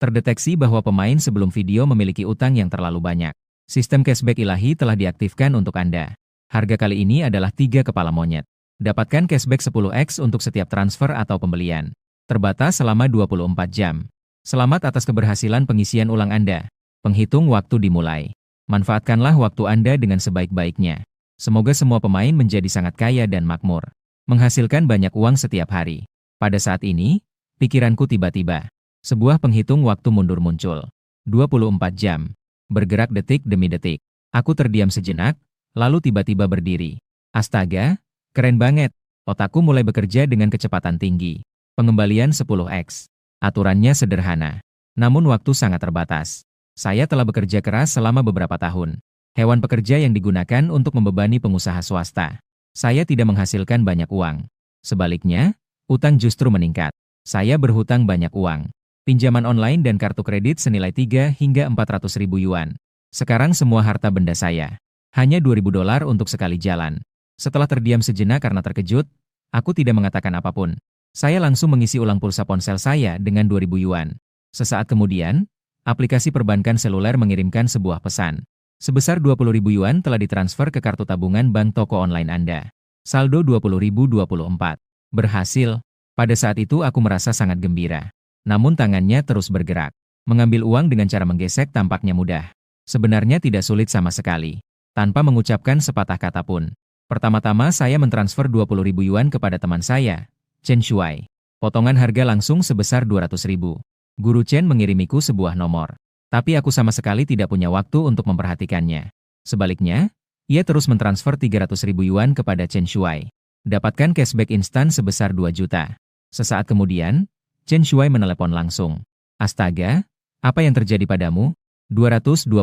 Terdeteksi bahwa pemain sebelum video memiliki utang yang terlalu banyak. Sistem cashback ilahi telah diaktifkan untuk Anda. Harga kali ini adalah 3 kepala monyet. Dapatkan cashback 10x untuk setiap transfer atau pembelian. Terbatas selama 24 jam. Selamat atas keberhasilan pengisian ulang Anda. Penghitung waktu dimulai. Manfaatkanlah waktu Anda dengan sebaik-baiknya. Semoga semua pemain menjadi sangat kaya dan makmur. Menghasilkan banyak uang setiap hari. Pada saat ini, pikiranku tiba-tiba. Sebuah penghitung waktu mundur muncul. 24 jam. Bergerak detik demi detik. Aku terdiam sejenak, lalu tiba-tiba berdiri. Astaga, keren banget. Otakku mulai bekerja dengan kecepatan tinggi. Pengembalian 10x. Aturannya sederhana. Namun waktu sangat terbatas. Saya telah bekerja keras selama beberapa tahun. Hewan pekerja yang digunakan untuk membebani pengusaha swasta. Saya tidak menghasilkan banyak uang. Sebaliknya, utang justru meningkat. Saya berhutang banyak uang. Pinjaman online dan kartu kredit senilai 3 hingga 400 ribu yuan. Sekarang semua harta benda saya. Hanya $2.000 untuk sekali jalan. Setelah terdiam sejenak karena terkejut, aku tidak mengatakan apapun. Saya langsung mengisi ulang pulsa ponsel saya dengan 2.000 yuan. Sesaat kemudian, aplikasi perbankan seluler mengirimkan sebuah pesan. Sebesar 20.000 yuan telah ditransfer ke kartu tabungan bank toko online Anda. Saldo 20.024. Berhasil. Pada saat itu aku merasa sangat gembira. Namun tangannya terus bergerak. Mengambil uang dengan cara menggesek tampaknya mudah. Sebenarnya tidak sulit sama sekali. Tanpa mengucapkan sepatah kata pun. Pertama-tama saya mentransfer 20.000 yuan kepada teman saya, Chen Shuai. Potongan harga langsung sebesar 200.000. Guru Chen mengirimiku sebuah nomor. Tapi aku sama sekali tidak punya waktu untuk memperhatikannya. Sebaliknya, ia terus mentransfer 300.000 yuan kepada Chen Shuai. Dapatkan cashback instan sebesar 2 juta. Sesaat kemudian, Chen Shuai menelepon langsung. Astaga, apa yang terjadi padamu? 220.000.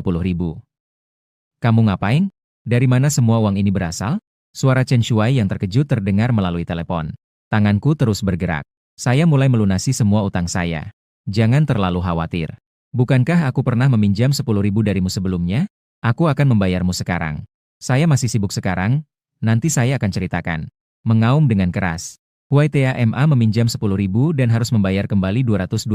Kamu ngapain? Dari mana semua uang ini berasal? Suara Chen Shuai yang terkejut terdengar melalui telepon. Tanganku terus bergerak. Saya mulai melunasi semua utang saya. Jangan terlalu khawatir. Bukankah aku pernah meminjam 10.000 darimu sebelumnya? Aku akan membayarmu sekarang. Saya masih sibuk sekarang, nanti saya akan ceritakan. Mengaum dengan keras. YTAMA meminjam 10.000 dan harus membayar kembali 220.000.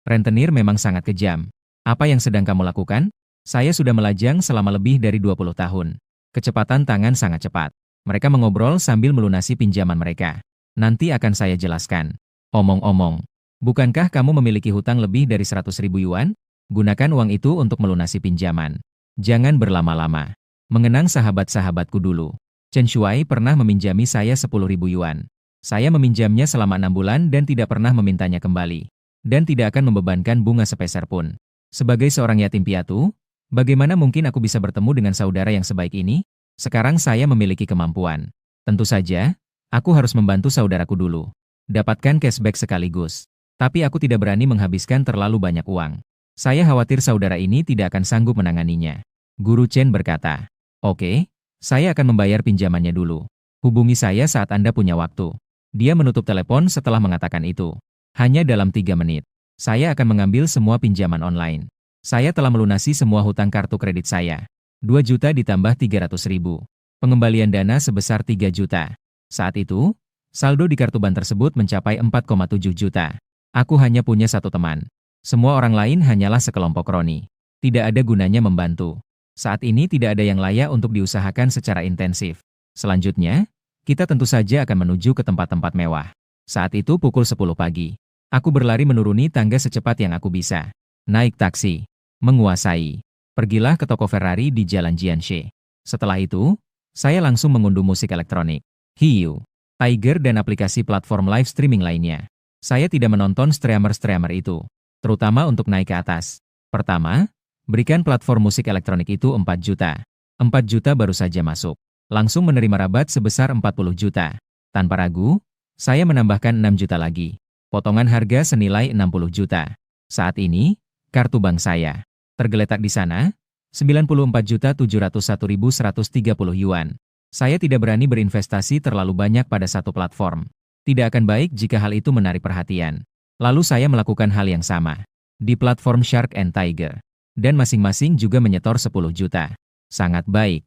Rentenir memang sangat kejam. Apa yang sedang kamu lakukan? Saya sudah melajang selama lebih dari 20 tahun. Kecepatan tangan sangat cepat. Mereka mengobrol sambil melunasi pinjaman mereka. Nanti akan saya jelaskan. Omong-omong, bukankah kamu memiliki hutang lebih dari 100.000 yuan? Gunakan uang itu untuk melunasi pinjaman. Jangan berlama-lama. Mengenang sahabat-sahabatku dulu. Chen Shuai pernah meminjami saya 10.000 yuan. Saya meminjamnya selama 6 bulan dan tidak pernah memintanya kembali. Dan tidak akan membebankan bunga sepeser pun. Sebagai seorang yatim piatu, bagaimana mungkin aku bisa bertemu dengan saudara yang sebaik ini? Sekarang saya memiliki kemampuan. Tentu saja, aku harus membantu saudaraku dulu. Dapatkan cashback sekaligus. Tapi aku tidak berani menghabiskan terlalu banyak uang. Saya khawatir saudara ini tidak akan sanggup menanganinya. Guru Chen berkata, "Oke, saya akan membayar pinjamannya dulu. Hubungi saya saat Anda punya waktu." Dia menutup telepon setelah mengatakan itu. Hanya dalam 3 menit. Saya akan mengambil semua pinjaman online. Saya telah melunasi semua hutang kartu kredit saya. 2 juta ditambah 300.000. Pengembalian dana sebesar 3 juta. Saat itu, saldo di kartu bank tersebut mencapai 4,7 juta. Aku hanya punya satu teman. Semua orang lain hanyalah sekelompok kroni. Tidak ada gunanya membantu. Saat ini tidak ada yang layak untuk diusahakan secara intensif. Selanjutnya, kita tentu saja akan menuju ke tempat-tempat mewah. Saat itu pukul 10 pagi. Aku berlari menuruni tangga secepat yang aku bisa. Naik taksi. Menguasai. Pergilah ke toko Ferrari di Jalan Jianshe. Setelah itu, saya langsung mengunduh musik elektronik. Hiu, Tiger dan aplikasi platform live streaming lainnya. Saya tidak menonton streamer-streamer itu. Terutama untuk naik ke atas. Pertama, berikan platform musik elektronik itu 4 juta. 4 juta baru saja masuk. Langsung menerima rabat sebesar 40 juta. Tanpa ragu, saya menambahkan 6 juta lagi. Potongan harga senilai 60 juta. Saat ini, kartu bank saya tergeletak di sana, 94.701.130 yuan. Saya tidak berani berinvestasi terlalu banyak pada satu platform. Tidak akan baik jika hal itu menarik perhatian. Lalu saya melakukan hal yang sama di platform Shark and Tiger. Dan masing-masing juga menyetor 10 juta. Sangat baik.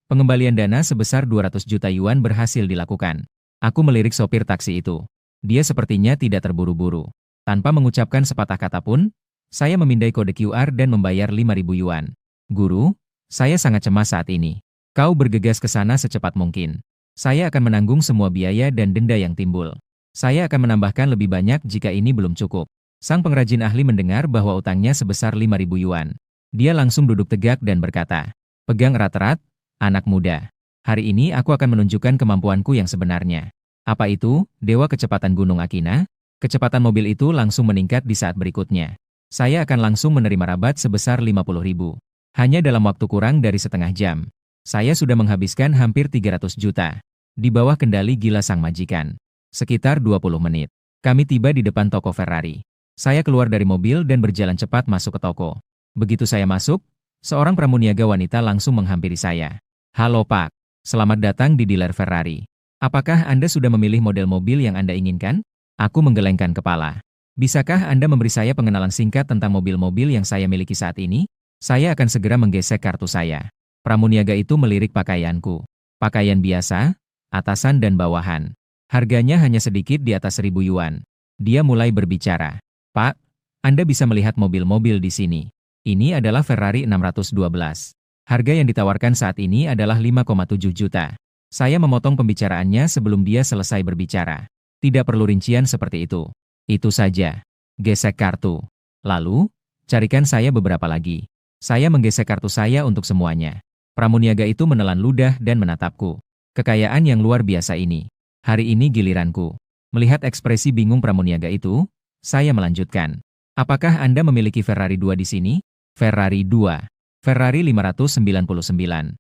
Pengembalian dana sebesar 200 juta yuan berhasil dilakukan. Aku melirik sopir taksi itu. Dia sepertinya tidak terburu-buru. Tanpa mengucapkan sepatah kata pun, saya memindai kode QR dan membayar 5.000 yuan. Guru, saya sangat cemas saat ini. Kau bergegas ke sana secepat mungkin. Saya akan menanggung semua biaya dan denda yang timbul. Saya akan menambahkan lebih banyak jika ini belum cukup. Sang pengrajin ahli mendengar bahwa utangnya sebesar 5.000 yuan. Dia langsung duduk tegak dan berkata, "Pegang erat-erat, anak muda. Hari ini aku akan menunjukkan kemampuanku yang sebenarnya." Apa itu, Dewa Kecepatan Gunung Akina? Kecepatan mobil itu langsung meningkat di saat berikutnya. Saya akan langsung menerima rabat sebesar 50.000. Hanya dalam waktu kurang dari setengah jam. Saya sudah menghabiskan hampir 300 juta. Di bawah kendali gila sang majikan. Sekitar 20 menit. Kami tiba di depan toko Ferrari. Saya keluar dari mobil dan berjalan cepat masuk ke toko. Begitu saya masuk, seorang pramuniaga wanita langsung menghampiri saya. "Halo Pak, selamat datang di dealer Ferrari. Apakah Anda sudah memilih model mobil yang Anda inginkan?" Aku menggelengkan kepala. "Bisakah Anda memberi saya pengenalan singkat tentang mobil-mobil yang saya miliki saat ini?" Saya akan segera menggesek kartu saya. Pramuniaga itu melirik pakaianku. Pakaian biasa, atasan dan bawahan. Harganya hanya sedikit di atas 1.000 yuan. Dia mulai berbicara. "Pak, Anda bisa melihat mobil-mobil di sini. Ini adalah Ferrari 612. Harga yang ditawarkan saat ini adalah 5,7 juta. Saya memotong pembicaraannya sebelum dia selesai berbicara. Tidak perlu rincian seperti itu. Itu saja. Gesek kartu. Lalu, carikan saya beberapa lagi. Saya menggesek kartu saya untuk semuanya. Pramuniaga itu menelan ludah dan menatapku. Kekayaan yang luar biasa ini. Hari ini giliranku. Melihat ekspresi bingung pramuniaga itu, saya melanjutkan. "Apakah Anda memiliki Ferrari 2 di sini?" Ferrari 2. Ferrari 599.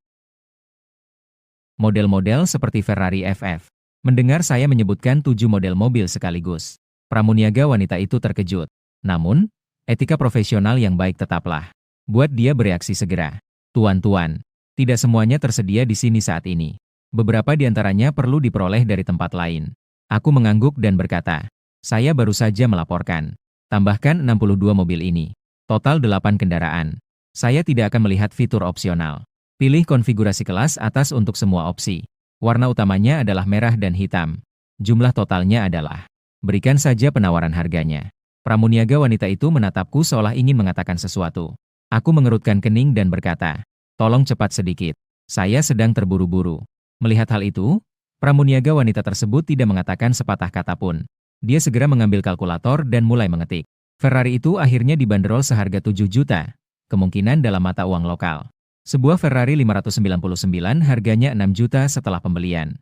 Model-model seperti Ferrari FF. Mendengar saya menyebutkan 7 model mobil sekaligus. Pramuniaga wanita itu terkejut. Namun, etika profesional yang baik tetaplah. Buat dia bereaksi segera. "Tuan-tuan, tidak semuanya tersedia di sini saat ini. Beberapa di antaranya perlu diperoleh dari tempat lain." Aku mengangguk dan berkata, "Saya baru saja melaporkan. Tambahkan 62 mobil ini. Total 8 kendaraan. Saya tidak akan melihat fitur opsional. Pilih konfigurasi kelas atas untuk semua opsi. Warna utamanya adalah merah dan hitam. Jumlah totalnya adalah..." Berikan saja penawaran harganya. Pramuniaga wanita itu menatapku seolah ingin mengatakan sesuatu. Aku mengerutkan kening dan berkata, "Tolong cepat sedikit. Saya sedang terburu-buru." Melihat hal itu, pramuniaga wanita tersebut tidak mengatakan sepatah kata pun. Dia segera mengambil kalkulator dan mulai mengetik. Ferrari itu akhirnya dibanderol seharga 7 juta, kemungkinan dalam mata uang lokal. Sebuah Ferrari 599 harganya 6 juta setelah pembelian.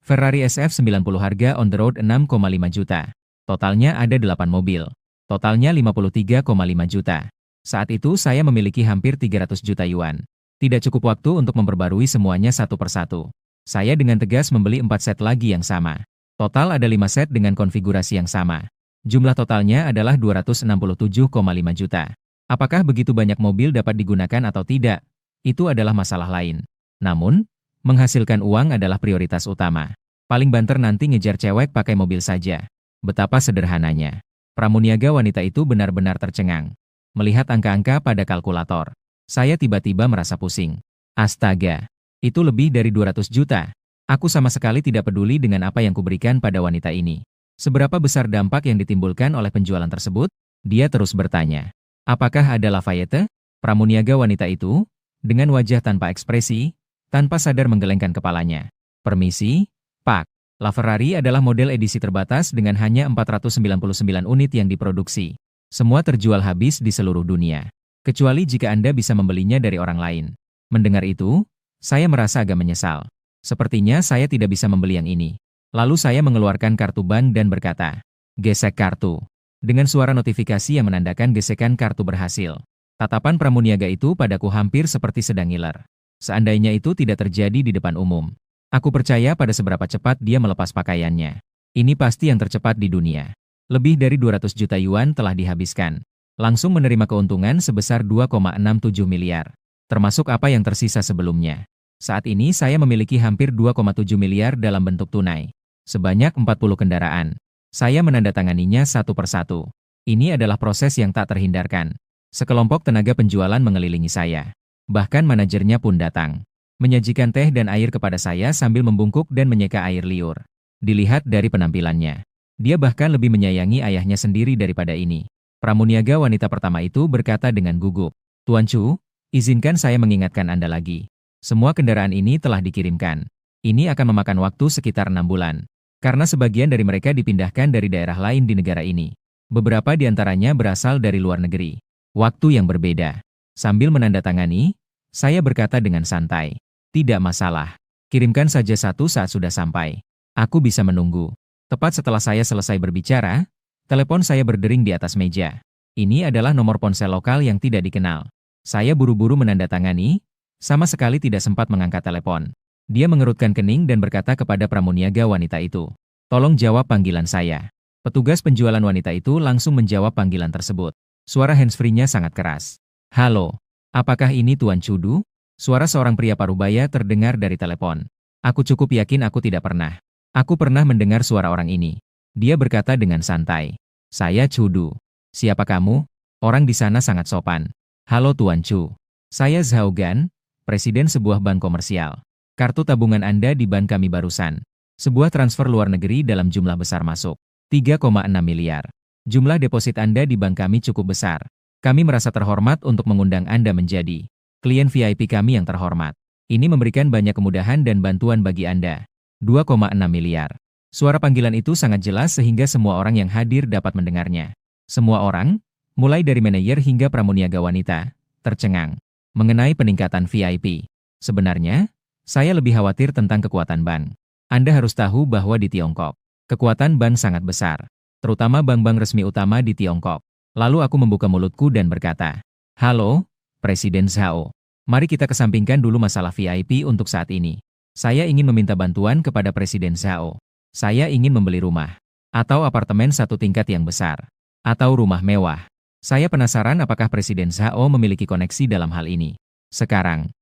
Ferrari SF90 harga on the road 6,5 juta. Totalnya ada 8 mobil. Totalnya 53,5 juta. Saat itu saya memiliki hampir 300 juta yuan. Tidak cukup waktu untuk memperbarui semuanya satu persatu. Saya dengan tegas membeli 4 set lagi yang sama. Total ada 5 set dengan konfigurasi yang sama. Jumlah totalnya adalah 267,5 juta. Apakah begitu banyak mobil dapat digunakan atau tidak? Itu adalah masalah lain. Namun, menghasilkan uang adalah prioritas utama. Paling banter nanti ngejar cewek pakai mobil saja. Betapa sederhananya. Pramuniaga wanita itu benar-benar tercengang. Melihat angka-angka pada kalkulator, saya tiba-tiba merasa pusing. Astaga, itu lebih dari 200 juta. Aku sama sekali tidak peduli dengan apa yang kuberikan pada wanita ini. Seberapa besar dampak yang ditimbulkan oleh penjualan tersebut? Dia terus bertanya. "Apakah ada Lafayette?" Pramuniaga wanita itu, dengan wajah tanpa ekspresi, tanpa sadar menggelengkan kepalanya. "Permisi, Pak. LaFerrari adalah model edisi terbatas dengan hanya 499 unit yang diproduksi. Semua terjual habis di seluruh dunia. Kecuali jika Anda bisa membelinya dari orang lain." Mendengar itu, saya merasa agak menyesal. Sepertinya saya tidak bisa membeli yang ini. Lalu saya mengeluarkan kartu bank dan berkata, "Gesek kartu." Dengan suara notifikasi yang menandakan gesekan kartu berhasil. Tatapan pramuniaga itu padaku hampir seperti sedang ngiler. Seandainya itu tidak terjadi di depan umum. Aku percaya pada seberapa cepat dia melepas pakaiannya. Ini pasti yang tercepat di dunia. Lebih dari 200 juta yuan telah dihabiskan. Langsung menerima keuntungan sebesar 2,67 miliar. Termasuk apa yang tersisa sebelumnya. Saat ini saya memiliki hampir 2,7 miliar dalam bentuk tunai. Sebanyak 40 kendaraan. Saya menandatanganinya satu persatu. Ini adalah proses yang tak terhindarkan. Sekelompok tenaga penjualan mengelilingi saya. Bahkan manajernya pun datang. Menyajikan teh dan air kepada saya sambil membungkuk dan menyeka air liur. Dilihat dari penampilannya. Dia bahkan lebih menyayangi ayahnya sendiri daripada ini. Pramuniaga wanita pertama itu berkata dengan gugup, Tuan Chu, izinkan saya mengingatkan Anda lagi. Semua kendaraan ini telah dikirimkan. Ini akan memakan waktu sekitar 6 bulan. Karena sebagian dari mereka dipindahkan dari daerah lain di negara ini. Beberapa di antaranya berasal dari luar negeri. Waktu yang berbeda. Sambil menandatangani, saya berkata dengan santai, tidak masalah. Kirimkan saja satu saat sudah sampai. Aku bisa menunggu. Tepat setelah saya selesai berbicara, telepon saya berdering di atas meja. Ini adalah nomor ponsel lokal yang tidak dikenal. Saya buru-buru menandatangani, sama sekali tidak sempat mengangkat telepon. Dia mengerutkan kening dan berkata kepada pramuniaga wanita itu, tolong jawab panggilan saya. Petugas penjualan wanita itu langsung menjawab panggilan tersebut. Suara handsfree-nya sangat keras. Halo, apakah ini Tuan Chudu? Suara seorang pria parubaya terdengar dari telepon. Aku cukup yakin aku tidak pernah. Aku pernah mendengar suara orang ini. Dia berkata dengan santai. Saya Chudu. Siapa kamu? Orang di sana sangat sopan. Halo Tuan Chu. Saya Zhao Gan, presiden sebuah bank komersial. Kartu tabungan Anda di bank kami barusan. Sebuah transfer luar negeri dalam jumlah besar masuk. 3,6 miliar. Jumlah deposit Anda di bank kami cukup besar. Kami merasa terhormat untuk mengundang Anda menjadi klien VIP kami yang terhormat. Ini memberikan banyak kemudahan dan bantuan bagi Anda. 2,6 miliar. Suara panggilan itu sangat jelas sehingga semua orang yang hadir dapat mendengarnya. Semua orang, mulai dari manajer hingga pramuniaga wanita, tercengang mengenai peningkatan VIP. Sebenarnya, saya lebih khawatir tentang kekuatan bank. Anda harus tahu bahwa di Tiongkok, kekuatan bank sangat besar, terutama bank-bank resmi utama di Tiongkok. Lalu aku membuka mulutku dan berkata, halo, Presiden Zhao. Mari kita kesampingkan dulu masalah VIP untuk saat ini. Saya ingin meminta bantuan kepada Presiden Zhao. Saya ingin membeli rumah, atau apartemen satu tingkat yang besar, atau rumah mewah. Saya penasaran apakah Presiden Zhao memiliki koneksi dalam hal ini. Sekarang,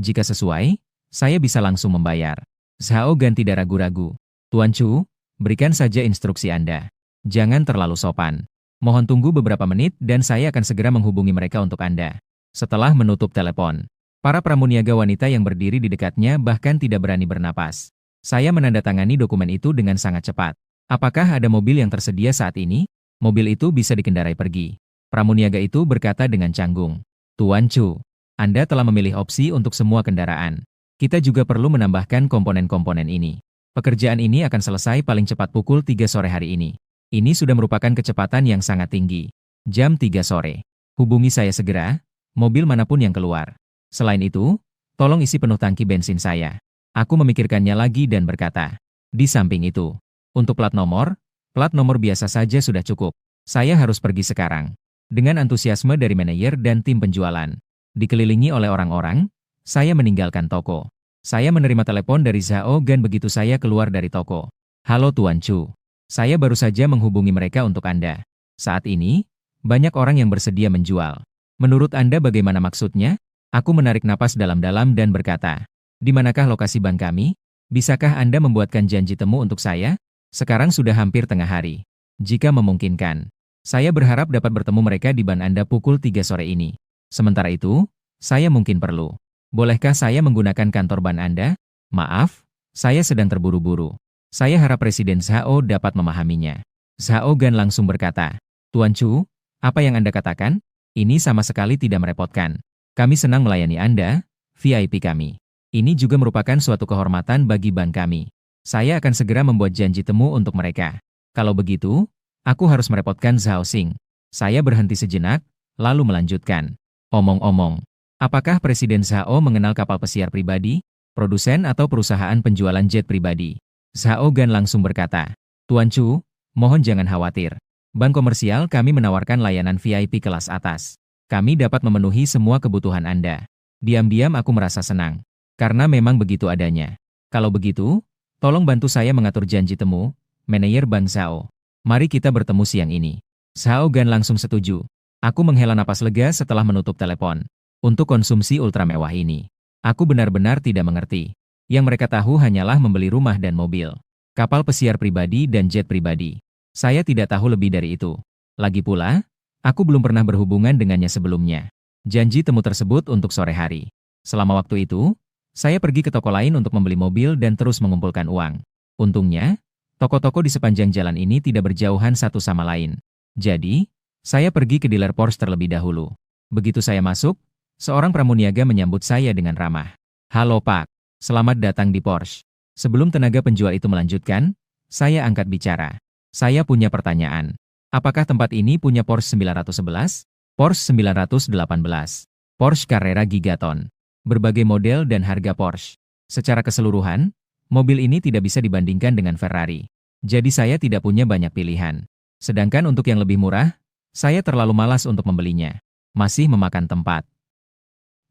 jika sesuai, saya bisa langsung membayar. Zhao Gan tidak ragu-ragu. Tuan Chu, berikan saja instruksi Anda. Jangan terlalu sopan. Mohon tunggu beberapa menit dan saya akan segera menghubungi mereka untuk Anda. Setelah menutup telepon, para pramuniaga wanita yang berdiri di dekatnya bahkan tidak berani bernapas. Saya menandatangani dokumen itu dengan sangat cepat. Apakah ada mobil yang tersedia saat ini? Mobil itu bisa dikendarai pergi. Pramuniaga itu berkata dengan canggung. Tuan Chu, Anda telah memilih opsi untuk semua kendaraan. Kita juga perlu menambahkan komponen-komponen ini. Pekerjaan ini akan selesai paling cepat pukul 3 sore hari ini. Ini sudah merupakan kecepatan yang sangat tinggi. Jam 3 sore. Hubungi saya segera, mobil manapun yang keluar. Selain itu, tolong isi penuh tangki bensin saya. Aku memikirkannya lagi dan berkata, di samping itu, untuk plat nomor biasa saja sudah cukup. Saya harus pergi sekarang. Dengan antusiasme dari manajer dan tim penjualan, dikelilingi oleh orang-orang, saya meninggalkan toko. Saya menerima telepon dari Zhao Gan begitu saya keluar dari toko. Halo Tuan Chu, saya baru saja menghubungi mereka untuk Anda. Saat ini, banyak orang yang bersedia menjual. Menurut Anda bagaimana maksudnya? Aku menarik napas dalam-dalam dan berkata, di manakah lokasi bank kami? Bisakah Anda membuatkan janji temu untuk saya? Sekarang sudah hampir tengah hari. Jika memungkinkan, saya berharap dapat bertemu mereka di bank Anda pukul 3 sore ini. Sementara itu, saya mungkin perlu. Bolehkah saya menggunakan kantor bank Anda? Maaf, saya sedang terburu-buru. Saya harap Presiden Zhao dapat memahaminya. Zhao Gan langsung berkata, Tuan Chu, apa yang Anda katakan? Ini sama sekali tidak merepotkan. Kami senang melayani Anda, VIP kami. Ini juga merupakan suatu kehormatan bagi bank kami. Saya akan segera membuat janji temu untuk mereka. Kalau begitu, aku harus merepotkan Zhao Xing. Saya berhenti sejenak, lalu melanjutkan. Omong-omong, apakah Presiden Zhao mengenal kapal pesiar pribadi, produsen atau perusahaan penjualan jet pribadi? Zhao Gan langsung berkata, Tuan Chu, mohon jangan khawatir. Bank komersial kami menawarkan layanan VIP kelas atas. Kami dapat memenuhi semua kebutuhan Anda. Diam-diam aku merasa senang. Karena memang begitu adanya. Kalau begitu, tolong bantu saya mengatur janji temu, manajer Bank Zhao. Mari kita bertemu siang ini. Zhao Gan langsung setuju. Aku menghela napas lega setelah menutup telepon. Untuk konsumsi ultra mewah ini, aku benar-benar tidak mengerti. Yang mereka tahu hanyalah membeli rumah dan mobil, kapal pesiar pribadi dan jet pribadi. Saya tidak tahu lebih dari itu. Lagi pula, aku belum pernah berhubungan dengannya sebelumnya. Janji temu tersebut untuk sore hari. Selama waktu itu, saya pergi ke toko lain untuk membeli mobil dan terus mengumpulkan uang. Untungnya, Toko-toko di sepanjang jalan ini tidak berjauhan satu sama lain. Jadi, saya pergi ke dealer Porsche terlebih dahulu. Begitu saya masuk, seorang pramuniaga menyambut saya dengan ramah. "Halo Pak, selamat datang di Porsche." Sebelum tenaga penjual itu melanjutkan, saya angkat bicara. "Saya punya pertanyaan. Apakah tempat ini punya Porsche 911? Porsche 918? Porsche Carrera Gigaton? Berbagai model dan harga Porsche. Secara keseluruhan, mobil ini tidak bisa dibandingkan dengan Ferrari. Jadi saya tidak punya banyak pilihan. Sedangkan untuk yang lebih murah, saya terlalu malas untuk membelinya. Masih memakan tempat."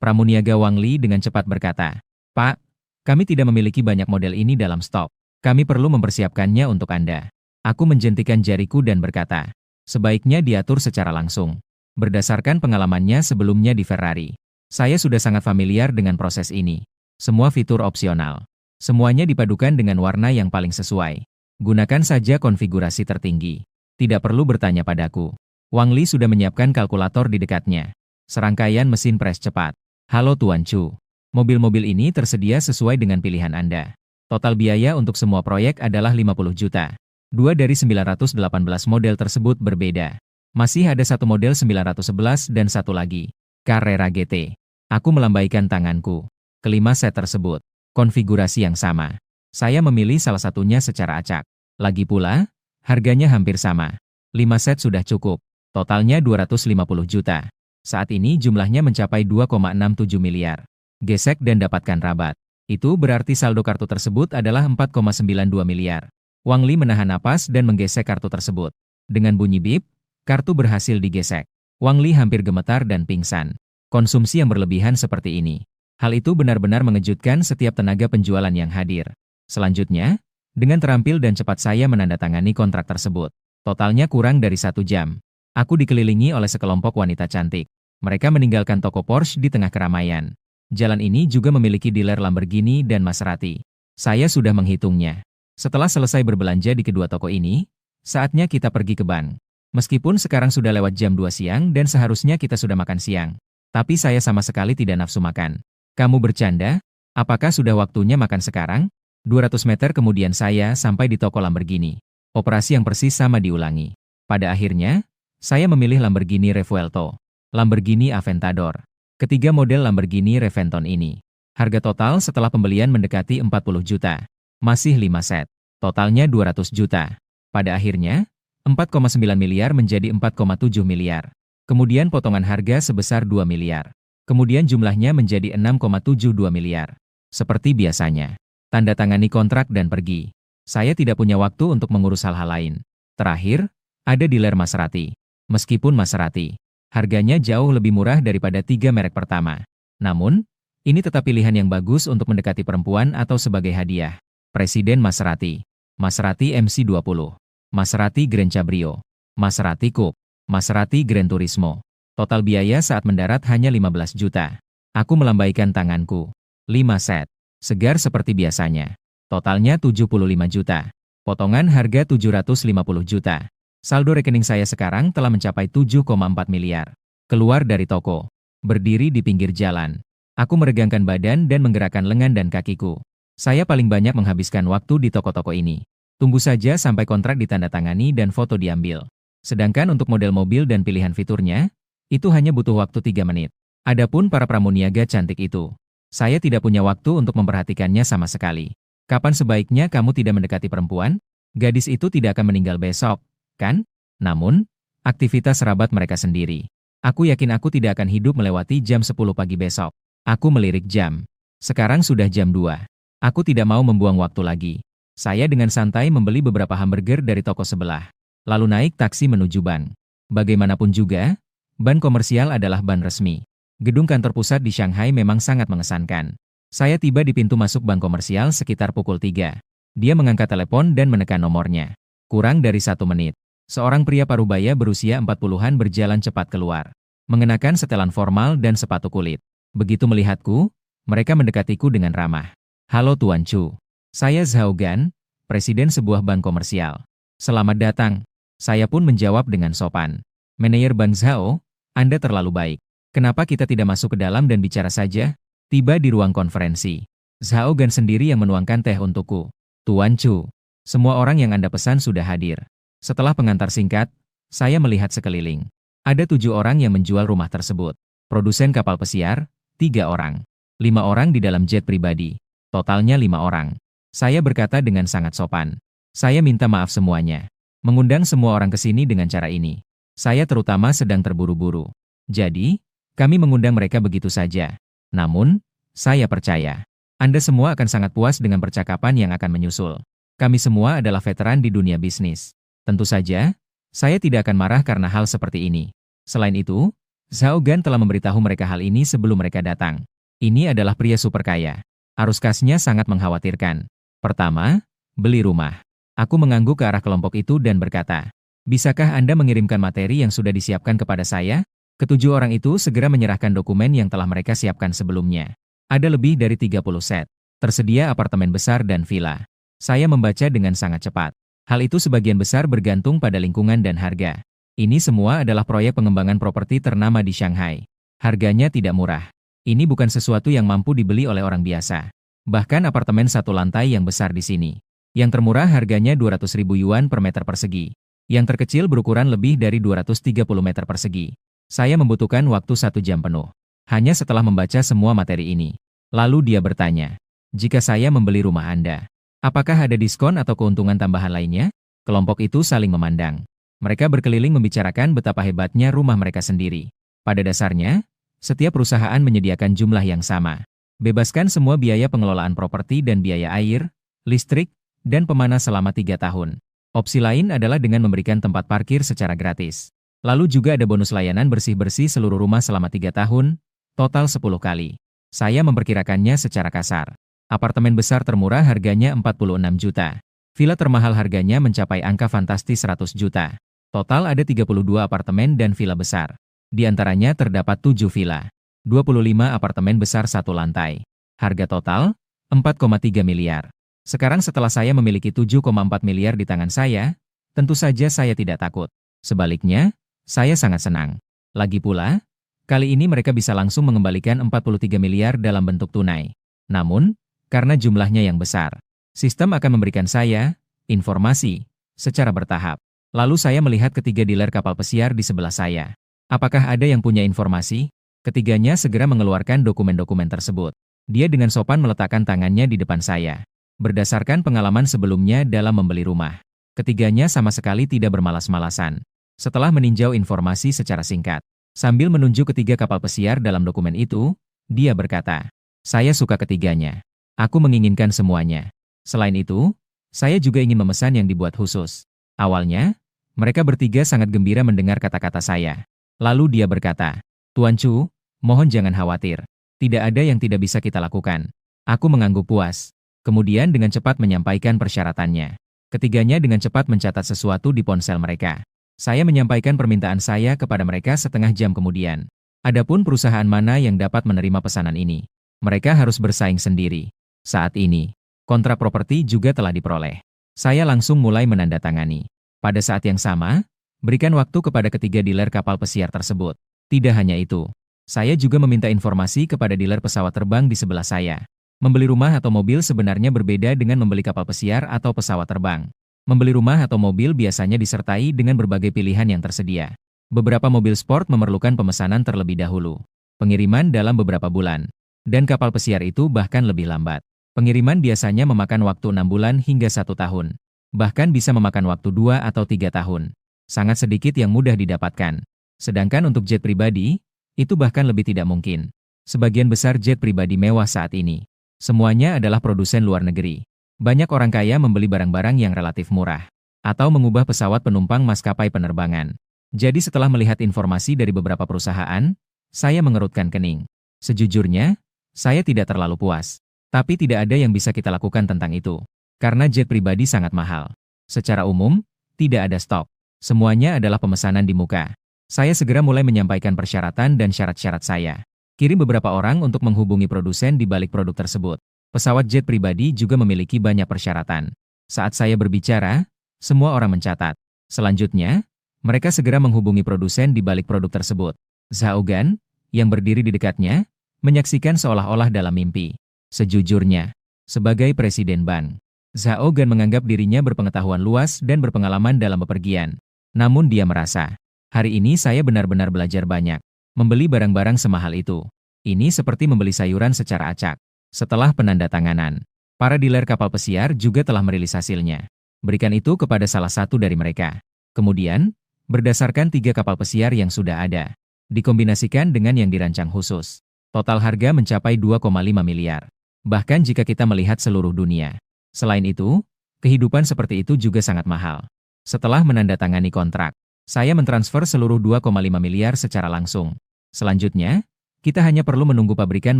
Pramuniaga Wang Li dengan cepat berkata, "Pak, kami tidak memiliki banyak model ini dalam stok. Kami perlu mempersiapkannya untuk Anda." Aku menjentikan jariku dan berkata, "Sebaiknya diatur secara langsung." Berdasarkan pengalamannya sebelumnya di Ferrari, saya sudah sangat familiar dengan proses ini. Semua fitur opsional. Semuanya dipadukan dengan warna yang paling sesuai. Gunakan saja konfigurasi tertinggi. Tidak perlu bertanya padaku. Wang Li sudah menyiapkan kalkulator di dekatnya. Serangkaian mesin pres cepat. "Halo Tuan Chu. Mobil-mobil ini tersedia sesuai dengan pilihan Anda. Total biaya untuk semua proyek adalah 50 juta. 2 dari 918 model tersebut berbeda. Masih ada satu model 911 dan satu lagi, Carrera GT." Aku melambaikan tanganku. Kelima set tersebut, konfigurasi yang sama. Saya memilih salah satunya secara acak. Lagi pula, harganya hampir sama. 5 set sudah cukup. Totalnya 250 juta. Saat ini jumlahnya mencapai 2,67 miliar. Gesek dan dapatkan rabat. Itu berarti saldo kartu tersebut adalah 4,92 miliar. Wang Li menahan napas dan menggesek kartu tersebut. Dengan bunyi bip, kartu berhasil digesek. Wang Li hampir gemetar dan pingsan. Konsumsi yang berlebihan seperti ini. Hal itu benar-benar mengejutkan setiap tenaga penjualan yang hadir. Selanjutnya, dengan terampil dan cepat saya menandatangani kontrak tersebut. Totalnya kurang dari 1 jam. Aku dikelilingi oleh sekelompok wanita cantik. Mereka meninggalkan toko Porsche di tengah keramaian. Jalan ini juga memiliki dealer Lamborghini dan Maserati. Saya sudah menghitungnya. Setelah selesai berbelanja di kedua toko ini, saatnya kita pergi ke bank. Meskipun sekarang sudah lewat jam 2 siang dan seharusnya kita sudah makan siang. Tapi saya sama sekali tidak nafsu makan. "Kamu bercanda? Apakah sudah waktunya makan sekarang?" 200 meter kemudian saya sampai di toko Lamborghini. Operasi yang persis sama diulangi. Pada akhirnya, saya memilih Lamborghini Revuelto, Lamborghini Aventador. Ketiga model Lamborghini Reventon ini. Harga total setelah pembelian mendekati 40 juta. Masih 5 set. Totalnya 200 juta. Pada akhirnya, 4,9 miliar menjadi 4,7 miliar. Kemudian potongan harga sebesar 2 miliar. Kemudian jumlahnya menjadi 6,72 miliar. Seperti biasanya. Tanda tangani kontrak dan pergi. Saya tidak punya waktu untuk mengurus hal-hal lain. Terakhir, ada dealer Maserati. Meskipun Maserati, harganya jauh lebih murah daripada 3 merek pertama. Namun, ini tetap pilihan yang bagus untuk mendekati perempuan atau sebagai hadiah. Presiden Maserati, Maserati MC20, Maserati Grand Cabrio, Maserati Coupe, Maserati Gran Turismo. Total biaya saat mendarat hanya 15 juta. Aku melambaikan tanganku. 5 set. Segar seperti biasanya. Totalnya 75 juta. Potongan harga 750 juta. Saldo rekening saya sekarang telah mencapai 7,4 miliar. Keluar dari toko. Berdiri di pinggir jalan. Aku meregangkan badan dan menggerakkan lengan dan kakiku. Saya paling banyak menghabiskan waktu di toko-toko ini. Tunggu saja sampai kontrak ditandatangani dan foto diambil. Sedangkan untuk model mobil dan pilihan fiturnya, itu hanya butuh waktu 3 menit. Adapun para pramuniaga cantik itu, saya tidak punya waktu untuk memperhatikannya sama sekali. Kapan sebaiknya kamu tidak mendekati perempuan? Gadis itu tidak akan meninggal besok, kan? Namun, aktivitas rabat mereka sendiri. Aku yakin aku tidak akan hidup melewati jam 10 pagi besok. Aku melirik jam. Sekarang sudah jam 2. Aku tidak mau membuang waktu lagi. Saya dengan santai membeli beberapa hamburger dari toko sebelah. Lalu naik taksi menuju bank. Bagaimanapun juga, bank komersial adalah bank resmi. Gedung kantor pusat di Shanghai memang sangat mengesankan. Saya tiba di pintu masuk bank komersial sekitar pukul 3. Dia mengangkat telepon dan menekan nomornya. Kurang dari 1 menit. Seorang pria parubaya berusia 40-an berjalan cepat keluar. Mengenakan setelan formal dan sepatu kulit. Begitu melihatku, mereka mendekatiku dengan ramah. "Halo Tuan Chu. Saya Zhao Gan, presiden sebuah bank komersial. Selamat datang." Saya pun menjawab dengan sopan. "Manajer Bank Zhao, Anda terlalu baik. Kenapa kita tidak masuk ke dalam dan bicara saja?" Tiba di ruang konferensi. Zhao Gan sendiri yang menuangkan teh untukku. "Tuan Chu, Semua orang yang Anda pesan sudah hadir. Setelah pengantar singkat, saya melihat sekeliling. Ada 7 orang yang menjual rumah tersebut. Produsen kapal pesiar, 3 orang. 5 orang di dalam jet pribadi. Totalnya 5 orang. Saya berkata dengan sangat sopan. Saya minta maaf semuanya. Mengundang semua orang ke sini dengan cara ini. Saya terutama sedang terburu-buru. Jadi, kami mengundang mereka begitu saja. Namun, saya percaya. Anda semua akan sangat puas dengan percakapan yang akan menyusul. Kami semua adalah veteran di dunia bisnis. Tentu saja, saya tidak akan marah karena hal seperti ini. Selain itu, Zhao Gan telah memberitahu mereka hal ini sebelum mereka datang. Ini adalah pria super kaya. Arus kasnya sangat mengkhawatirkan. Pertama, beli rumah. Aku mengangguk ke arah kelompok itu dan berkata, "Bisakah Anda mengirimkan materi yang sudah disiapkan kepada saya?" Ketujuh orang itu segera menyerahkan dokumen yang telah mereka siapkan sebelumnya. Ada lebih dari 30 set. Tersedia apartemen besar dan villa. Saya membaca dengan sangat cepat. Hal itu sebagian besar bergantung pada lingkungan dan harga. Ini semua adalah proyek pengembangan properti ternama di Shanghai. Harganya tidak murah. Ini bukan sesuatu yang mampu dibeli oleh orang biasa. Bahkan apartemen satu lantai yang besar di sini. Yang termurah harganya 200.000 yuan per meter persegi. Yang terkecil berukuran lebih dari 230 meter persegi. Saya membutuhkan waktu 1 jam penuh. Hanya setelah membaca semua materi ini. Lalu dia bertanya, "Jika saya membeli rumah Anda, apakah ada diskon atau keuntungan tambahan lainnya?" Kelompok itu saling memandang. Mereka berkeliling membicarakan betapa hebatnya rumah mereka sendiri. Pada dasarnya, setiap perusahaan menyediakan jumlah yang sama. Bebaskan semua biaya pengelolaan properti dan biaya air, listrik, dan pemanas selama 3 tahun. Opsi lain adalah dengan memberikan tempat parkir secara gratis. Lalu juga ada bonus layanan bersih-bersih seluruh rumah selama 3 tahun, total 10 kali. Saya memperkirakannya secara kasar. Apartemen besar termurah harganya 46 juta. Villa termahal harganya mencapai angka fantastis 100 juta. Total ada 32 apartemen dan villa besar. Di antaranya terdapat 7 villa, 25 apartemen besar satu lantai. Harga total, 4,3 miliar. Sekarang setelah saya memiliki 7,4 miliar di tangan saya, tentu saja saya tidak takut. Sebaliknya, saya sangat senang. Lagi pula, kali ini mereka bisa langsung mengembalikan 43 miliar dalam bentuk tunai. Namun, karena jumlahnya yang besar, sistem akan memberikan saya informasi secara bertahap. Lalu saya melihat ketiga dealer kapal pesiar di sebelah saya. Apakah ada yang punya informasi? Ketiganya segera mengeluarkan dokumen-dokumen tersebut. Dia dengan sopan meletakkan tangannya di depan saya. Berdasarkan pengalaman sebelumnya dalam membeli rumah, ketiganya sama sekali tidak bermalas-malasan. Setelah meninjau informasi secara singkat, sambil menunjuk ketiga kapal pesiar dalam dokumen itu, dia berkata, "Saya suka ketiganya. Aku menginginkan semuanya. Selain itu, saya juga ingin memesan yang dibuat khusus." Awalnya, mereka bertiga sangat gembira mendengar kata-kata saya. Lalu dia berkata, "Tuan Chu, mohon jangan khawatir. Tidak ada yang tidak bisa kita lakukan." Aku mengangguk puas. Kemudian dengan cepat menyampaikan persyaratannya. Ketiganya dengan cepat mencatat sesuatu di ponsel mereka. Saya menyampaikan permintaan saya kepada mereka setengah jam kemudian. Adapun perusahaan mana yang dapat menerima pesanan ini, mereka harus bersaing sendiri. Saat ini, kontrak properti juga telah diperoleh. Saya langsung mulai menandatangani. Pada saat yang sama, berikan waktu kepada ketiga dealer kapal pesiar tersebut. Tidak hanya itu, saya juga meminta informasi kepada dealer pesawat terbang di sebelah saya. Membeli rumah atau mobil sebenarnya berbeda dengan membeli kapal pesiar atau pesawat terbang. Membeli rumah atau mobil biasanya disertai dengan berbagai pilihan yang tersedia. Beberapa mobil sport memerlukan pemesanan terlebih dahulu. Pengiriman dalam beberapa bulan. Dan kapal pesiar itu bahkan lebih lambat. Pengiriman biasanya memakan waktu 6 bulan hingga 1 tahun. Bahkan bisa memakan waktu 2 atau 3 tahun. Sangat sedikit yang mudah didapatkan. Sedangkan untuk jet pribadi, itu bahkan lebih tidak mungkin. Sebagian besar jet pribadi mewah saat ini, semuanya adalah produsen luar negeri. Banyak orang kaya membeli barang-barang yang relatif murah, atau mengubah pesawat penumpang maskapai penerbangan. Jadi setelah melihat informasi dari beberapa perusahaan, saya mengerutkan kening. Sejujurnya, saya tidak terlalu puas. Tapi tidak ada yang bisa kita lakukan tentang itu. Karena jet pribadi sangat mahal. Secara umum, tidak ada stok. Semuanya adalah pemesanan di muka. Saya segera mulai menyampaikan persyaratan dan syarat-syarat saya. Kirim beberapa orang untuk menghubungi produsen di balik produk tersebut. Pesawat jet pribadi juga memiliki banyak persyaratan. Saat saya berbicara, semua orang mencatat. Selanjutnya, mereka segera menghubungi produsen di balik produk tersebut. Zhao Gan, yang berdiri di dekatnya, menyaksikan seolah-olah dalam mimpi. Sejujurnya, sebagai presiden bank, Zhao Gan menganggap dirinya berpengetahuan luas dan berpengalaman dalam bepergian. Namun dia merasa, hari ini saya benar-benar belajar banyak. Membeli barang-barang semahal itu. Ini seperti membeli sayuran secara acak. Setelah penandatanganan, para dealer kapal pesiar juga telah merilis hasilnya. Berikan itu kepada salah satu dari mereka. Kemudian, berdasarkan 3 kapal pesiar yang sudah ada, dikombinasikan dengan yang dirancang khusus. Total harga mencapai 2,5 miliar. Bahkan jika kita melihat seluruh dunia. Selain itu, kehidupan seperti itu juga sangat mahal. Setelah menandatangani kontrak, saya mentransfer seluruh 2,5 miliar secara langsung. Selanjutnya, kita hanya perlu menunggu pabrikan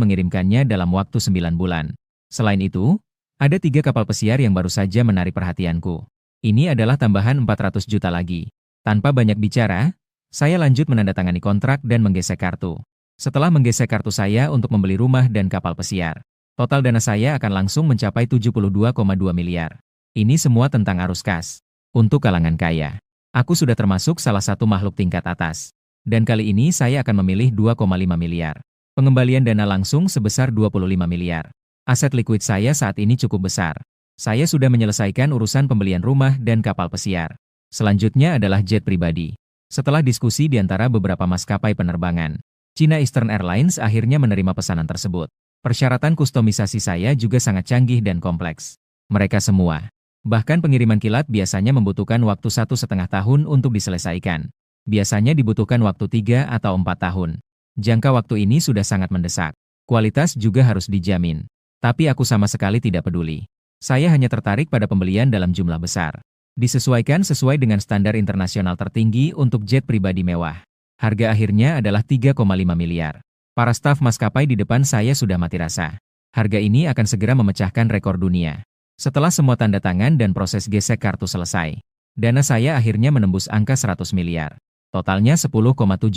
mengirimkannya dalam waktu 9 bulan. Selain itu, ada 3 kapal pesiar yang baru saja menarik perhatianku. Ini adalah tambahan 400 juta lagi. Tanpa banyak bicara, saya lanjut menandatangani kontrak dan menggesek kartu. Setelah menggesek kartu saya untuk membeli rumah dan kapal pesiar, total dana saya akan langsung mencapai 72,2 miliar. Ini semua tentang arus kas. Untuk kalangan kaya, aku sudah termasuk salah satu makhluk tingkat atas. Dan kali ini saya akan memilih 2,5 miliar. Pengembalian dana langsung sebesar 25 miliar. Aset likuid saya saat ini cukup besar. Saya sudah menyelesaikan urusan pembelian rumah dan kapal pesiar. Selanjutnya adalah jet pribadi. Setelah diskusi di antara beberapa maskapai penerbangan, China Eastern Airlines akhirnya menerima pesanan tersebut. Persyaratan kustomisasi saya juga sangat canggih dan kompleks. Mereka semua, bahkan pengiriman kilat biasanya membutuhkan waktu 1,5 tahun untuk diselesaikan. Biasanya dibutuhkan waktu 3 atau 4 tahun. Jangka waktu ini sudah sangat mendesak. Kualitas juga harus dijamin. Tapi aku sama sekali tidak peduli. Saya hanya tertarik pada pembelian dalam jumlah besar. Disesuaikan sesuai dengan standar internasional tertinggi untuk jet pribadi mewah. Harga akhirnya adalah 3,5 miliar. Para staf maskapai di depan saya sudah mati rasa. Harga ini akan segera memecahkan rekor dunia. Setelah semua tanda tangan dan proses gesek kartu selesai, dana saya akhirnya menembus angka 100 miliar. Totalnya 10,7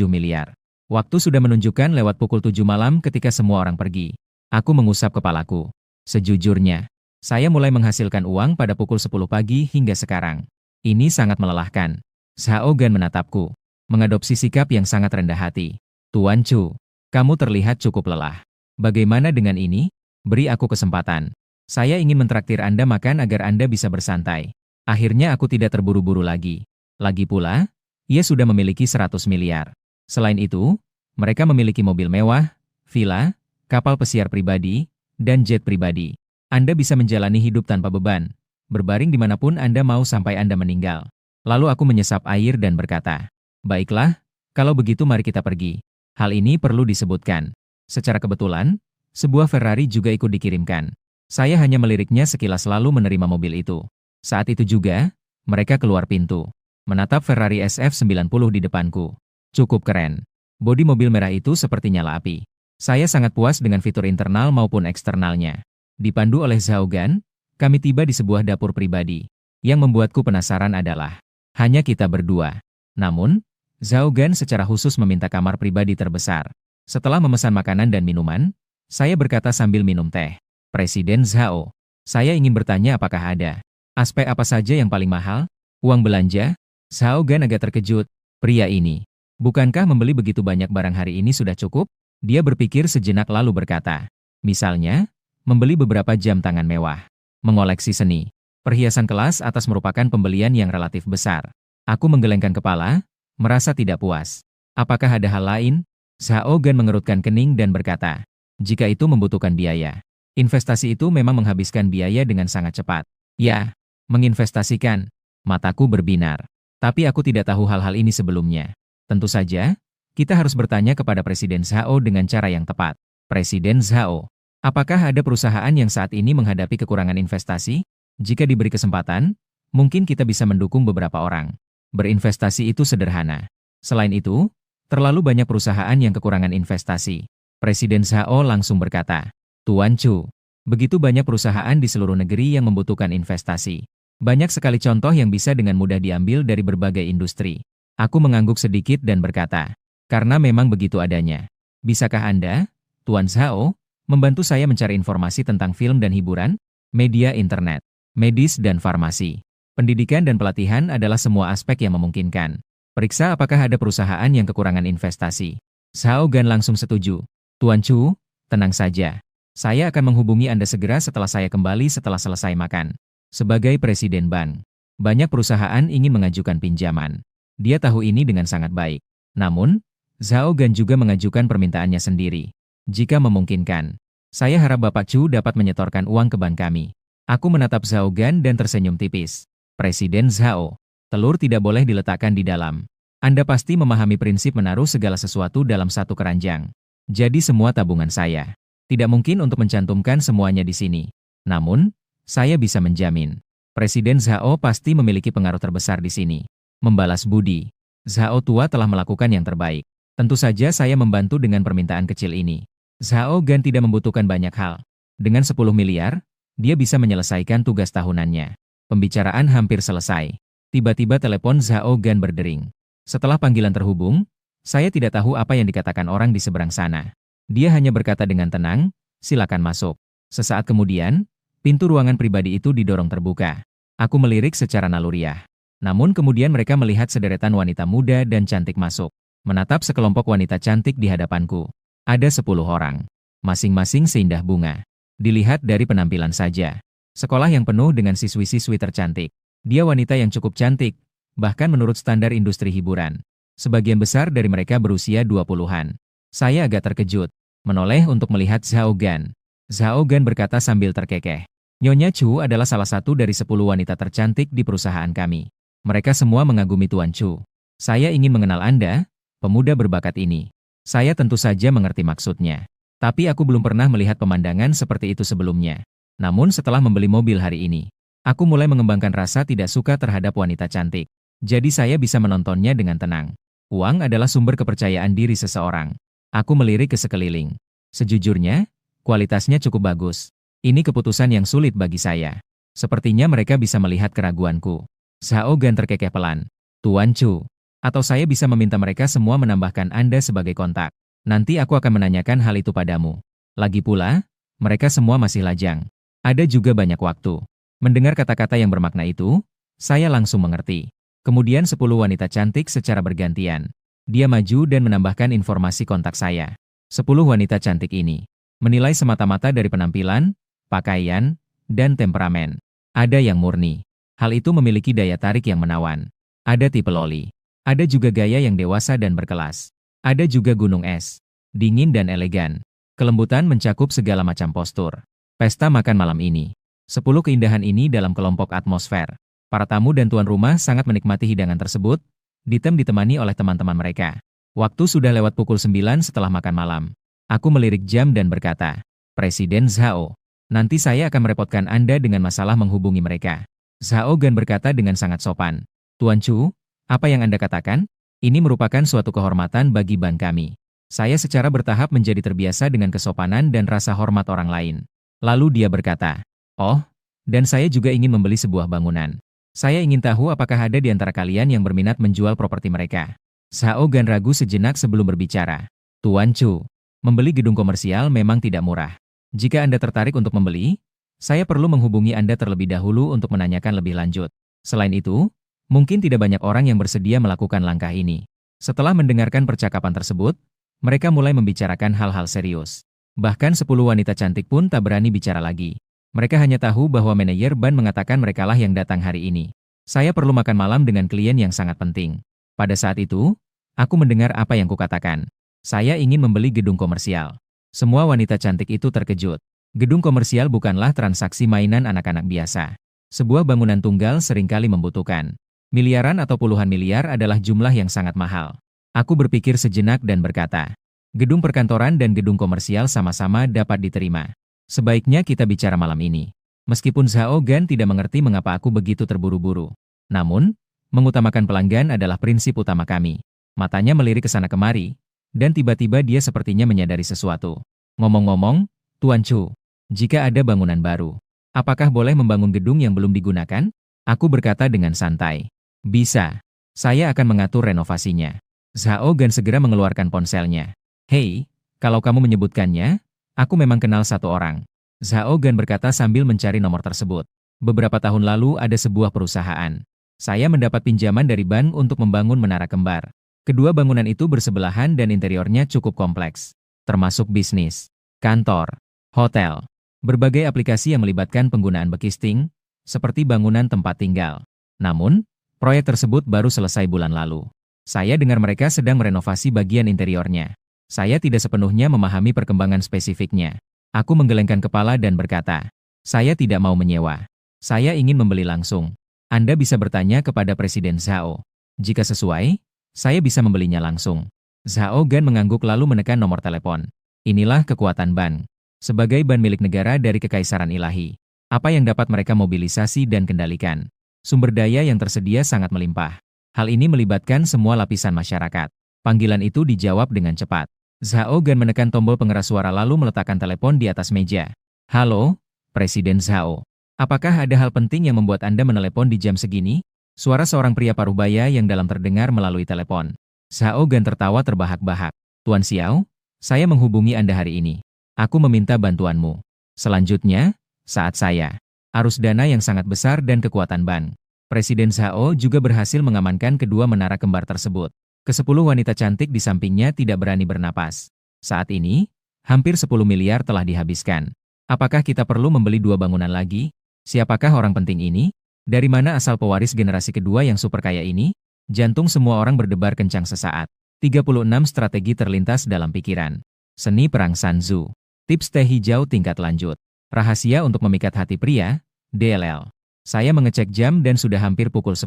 miliar. Waktu sudah menunjukkan lewat pukul 7 malam ketika semua orang pergi. Aku mengusap kepalaku. Sejujurnya, saya mulai menghasilkan uang pada pukul 10 pagi hingga sekarang. Ini sangat melelahkan. Zhao Gan menatapku, mengadopsi sikap yang sangat rendah hati. Tuan Chu, kamu terlihat cukup lelah. Bagaimana dengan ini? Beri aku kesempatan. Saya ingin mentraktir Anda makan agar Anda bisa bersantai. Akhirnya aku tidak terburu-buru lagi. Lagi pula, ia sudah memiliki 100 miliar. Selain itu, mereka memiliki mobil mewah, villa, kapal pesiar pribadi, dan jet pribadi. Anda bisa menjalani hidup tanpa beban, berbaring dimanapun Anda mau sampai Anda meninggal. Lalu aku menyesap air dan berkata, baiklah, kalau begitu mari kita pergi. Hal ini perlu disebutkan. Secara kebetulan, sebuah Ferrari juga ikut dikirimkan. Saya hanya meliriknya sekilas lalu menerima mobil itu. Saat itu juga, mereka keluar pintu, menatap Ferrari SF90 di depanku. Cukup keren. Bodi mobil merah itu seperti nyala api. Saya sangat puas dengan fitur internal maupun eksternalnya. Dipandu oleh Zhao Gan, kami tiba di sebuah dapur pribadi. Yang membuatku penasaran adalah, hanya kita berdua. Namun, Zhao Gan secara khusus meminta kamar pribadi terbesar. Setelah memesan makanan dan minuman, saya berkata sambil minum teh. Presiden Zhao, saya ingin bertanya apakah ada aspek apa saja yang paling mahal? Uang belanja? Zhao Gan agak terkejut. Pria ini, bukankah membeli begitu banyak barang hari ini sudah cukup? Dia berpikir sejenak lalu berkata, misalnya, membeli beberapa jam tangan mewah, mengoleksi seni, perhiasan kelas atas merupakan pembelian yang relatif besar. Aku menggelengkan kepala, merasa tidak puas. Apakah ada hal lain? Zhao Gan mengerutkan kening dan berkata, jika itu membutuhkan biaya, investasi itu memang menghabiskan biaya dengan sangat cepat. Ya, menginvestasikan. Mataku berbinar. Tapi aku tidak tahu hal-hal ini sebelumnya. Tentu saja, kita harus bertanya kepada Presiden Zhao dengan cara yang tepat. Presiden Zhao, apakah ada perusahaan yang saat ini menghadapi kekurangan investasi? Jika diberi kesempatan, mungkin kita bisa mendukung beberapa orang. Berinvestasi itu sederhana. Selain itu, terlalu banyak perusahaan yang kekurangan investasi. Presiden Zhao langsung berkata, Tuan Chu, begitu banyak perusahaan di seluruh negeri yang membutuhkan investasi. Banyak sekali contoh yang bisa dengan mudah diambil dari berbagai industri. Aku mengangguk sedikit dan berkata, karena memang begitu adanya. Bisakah Anda, Tuan Zhao, membantu saya mencari informasi tentang film dan hiburan, media internet, medis dan farmasi? Pendidikan dan pelatihan adalah semua aspek yang memungkinkan. Periksa apakah ada perusahaan yang kekurangan investasi. Zhao Gan langsung setuju. Tuan Chu, tenang saja. Saya akan menghubungi Anda segera setelah saya kembali setelah selesai makan. Sebagai presiden bank, banyak perusahaan ingin mengajukan pinjaman. Dia tahu ini dengan sangat baik. Namun, Zhao Gan juga mengajukan permintaannya sendiri. Jika memungkinkan, saya harap Bapak Chu dapat menyetorkan uang ke bank kami. Aku menatap Zhao Gan dan tersenyum tipis. Presiden Zhao, telur tidak boleh diletakkan di dalam. Anda pasti memahami prinsip menaruh segala sesuatu dalam satu keranjang. Jadi semua tabungan saya. Tidak mungkin untuk mencantumkan semuanya di sini. Namun, saya bisa menjamin. Presiden Zhao pasti memiliki pengaruh terbesar di sini. Membalas budi. Zhao tua telah melakukan yang terbaik. Tentu saja saya membantu dengan permintaan kecil ini. Zhao Gan tidak membutuhkan banyak hal. Dengan 10 miliar, dia bisa menyelesaikan tugas tahunannya. Pembicaraan hampir selesai. Tiba-tiba telepon Zhao Gan berdering. Setelah panggilan terhubung, saya tidak tahu apa yang dikatakan orang di seberang sana. Dia hanya berkata dengan tenang, "Silakan masuk." Sesaat kemudian, pintu ruangan pribadi itu didorong terbuka. Aku melirik secara naluriah. Namun kemudian mereka melihat sederetan wanita muda dan cantik masuk. Menatap sekelompok wanita cantik di hadapanku. Ada 10 orang. Masing-masing seindah bunga. Dilihat dari penampilan saja. Sekolah yang penuh dengan siswi-siswi tercantik. Dia wanita yang cukup cantik, bahkan menurut standar industri hiburan. Sebagian besar dari mereka berusia 20-an. Saya agak terkejut, menoleh untuk melihat Zhao Gan. Zhao Gan berkata sambil terkekeh. Nyonya Chu adalah salah satu dari 10 wanita tercantik di perusahaan kami. Mereka semua mengagumi Tuan Chu. Saya ingin mengenal Anda, pemuda berbakat ini. Saya tentu saja mengerti maksudnya. Tapi aku belum pernah melihat pemandangan seperti itu sebelumnya. Namun setelah membeli mobil hari ini, aku mulai mengembangkan rasa tidak suka terhadap wanita cantik. Jadi saya bisa menontonnya dengan tenang. Uang adalah sumber kepercayaan diri seseorang. Aku melirik ke sekeliling. Sejujurnya, kualitasnya cukup bagus. Ini keputusan yang sulit bagi saya. Sepertinya mereka bisa melihat keraguanku. Zhao Gan terkekeh pelan. Tuan Chu, atau saya bisa meminta mereka semua menambahkan Anda sebagai kontak. Nanti aku akan menanyakan hal itu padamu. Lagi pula, mereka semua masih lajang. Ada juga banyak waktu. Mendengar kata-kata yang bermakna itu, saya langsung mengerti. Kemudian 10 wanita cantik secara bergantian. Dia maju dan menambahkan informasi kontak saya. 10 wanita cantik ini. Menilai semata-mata dari penampilan, pakaian, dan temperamen. Ada yang murni. Hal itu memiliki daya tarik yang menawan. Ada tipe loli. Ada juga gaya yang dewasa dan berkelas. Ada juga gunung es. Dingin dan elegan. Kelembutan mencakup segala macam postur. Pesta makan malam ini. 10 keindahan ini dalam kelompok atmosfer. Para tamu dan tuan rumah sangat menikmati hidangan tersebut, ditemani oleh teman-teman mereka. Waktu sudah lewat pukul 9 setelah makan malam. Aku melirik jam dan berkata, Presiden Zhao, nanti saya akan merepotkan Anda dengan masalah menghubungi mereka. Zhao Gan berkata dengan sangat sopan. Tuan Chu, apa yang Anda katakan? Ini merupakan suatu kehormatan bagi bank kami. Saya secara bertahap menjadi terbiasa dengan kesopanan dan rasa hormat orang lain. Lalu dia berkata, oh, dan saya juga ingin membeli sebuah bangunan. Saya ingin tahu apakah ada di antara kalian yang berminat menjual properti mereka. Zhao Gan ragu sejenak sebelum berbicara. Tuan Chu, membeli gedung komersial memang tidak murah. Jika Anda tertarik untuk membeli, saya perlu menghubungi Anda terlebih dahulu untuk menanyakan lebih lanjut. Selain itu, mungkin tidak banyak orang yang bersedia melakukan langkah ini. Setelah mendengarkan percakapan tersebut, mereka mulai membicarakan hal-hal serius. Bahkan 10 wanita cantik pun tak berani bicara lagi. Mereka hanya tahu bahwa manajer ban mengatakan merekalah yang datang hari ini. Saya perlu makan malam dengan klien yang sangat penting. Pada saat itu, aku mendengar apa yang kukatakan. Saya ingin membeli gedung komersial. Semua wanita cantik itu terkejut. Gedung komersial bukanlah transaksi mainan anak-anak biasa. Sebuah bangunan tunggal seringkali membutuhkan miliaran atau puluhan miliar adalah jumlah yang sangat mahal. Aku berpikir sejenak dan berkata, gedung perkantoran dan gedung komersial sama-sama dapat diterima. Sebaiknya kita bicara malam ini. Meskipun Zhao Gan tidak mengerti mengapa aku begitu terburu-buru. Namun, mengutamakan pelanggan adalah prinsip utama kami. Matanya melirik ke sana kemari, dan tiba-tiba dia sepertinya menyadari sesuatu. Ngomong-ngomong, Tuan Chu, jika ada bangunan baru, apakah boleh membangun gedung yang belum digunakan? Aku berkata dengan santai. Bisa. Saya akan mengatur renovasinya. Zhao Gan segera mengeluarkan ponselnya. Hei, kalau kamu menyebutkannya, aku memang kenal satu orang. Zhao Gan berkata sambil mencari nomor tersebut. Beberapa tahun lalu ada sebuah perusahaan. Saya mendapat pinjaman dari bank untuk membangun menara kembar. Kedua bangunan itu bersebelahan dan interiornya cukup kompleks. Termasuk bisnis, kantor, hotel. Berbagai aplikasi yang melibatkan penggunaan bekisting, seperti bangunan tempat tinggal. Namun, proyek tersebut baru selesai bulan lalu. Saya dengar mereka sedang merenovasi bagian interiornya. Saya tidak sepenuhnya memahami perkembangan spesifiknya. Aku menggelengkan kepala dan berkata, saya tidak mau menyewa. Saya ingin membeli langsung. Anda bisa bertanya kepada Presiden Zhao. Jika sesuai, saya bisa membelinya langsung. Zhao Gan mengangguk lalu menekan nomor telepon. Inilah kekuatan ban. Sebagai ban milik negara dari Kekaisaran Ilahi. Apa yang dapat mereka mobilisasi dan kendalikan? Sumber daya yang tersedia sangat melimpah. Hal ini melibatkan semua lapisan masyarakat. Panggilan itu dijawab dengan cepat. Zhao Gan menekan tombol pengeras suara lalu meletakkan telepon di atas meja. Halo, Presiden Zhao. Apakah ada hal penting yang membuat Anda menelepon di jam segini? Suara seorang pria parubaya yang dalam terdengar melalui telepon. Zhao Gan tertawa terbahak-bahak. Tuan Xiao, saya menghubungi Anda hari ini. Aku meminta bantuanmu. Selanjutnya, saat saya. Arus dana yang sangat besar dan kekuatan ban. Presiden Zhao juga berhasil mengamankan kedua menara kembar tersebut. Ke-10 wanita cantik di sampingnya tidak berani bernapas. Saat ini, hampir 10 miliar telah dihabiskan. Apakah kita perlu membeli 2 bangunan lagi? Siapakah orang penting ini? Dari mana asal pewaris generasi kedua yang super kaya ini? Jantung semua orang berdebar kencang sesaat. 36 strategi terlintas dalam pikiran. Seni perang Sun Tzu. Tips teh hijau tingkat lanjut. Rahasia untuk memikat hati pria, DLL. Saya mengecek jam dan sudah hampir pukul 10.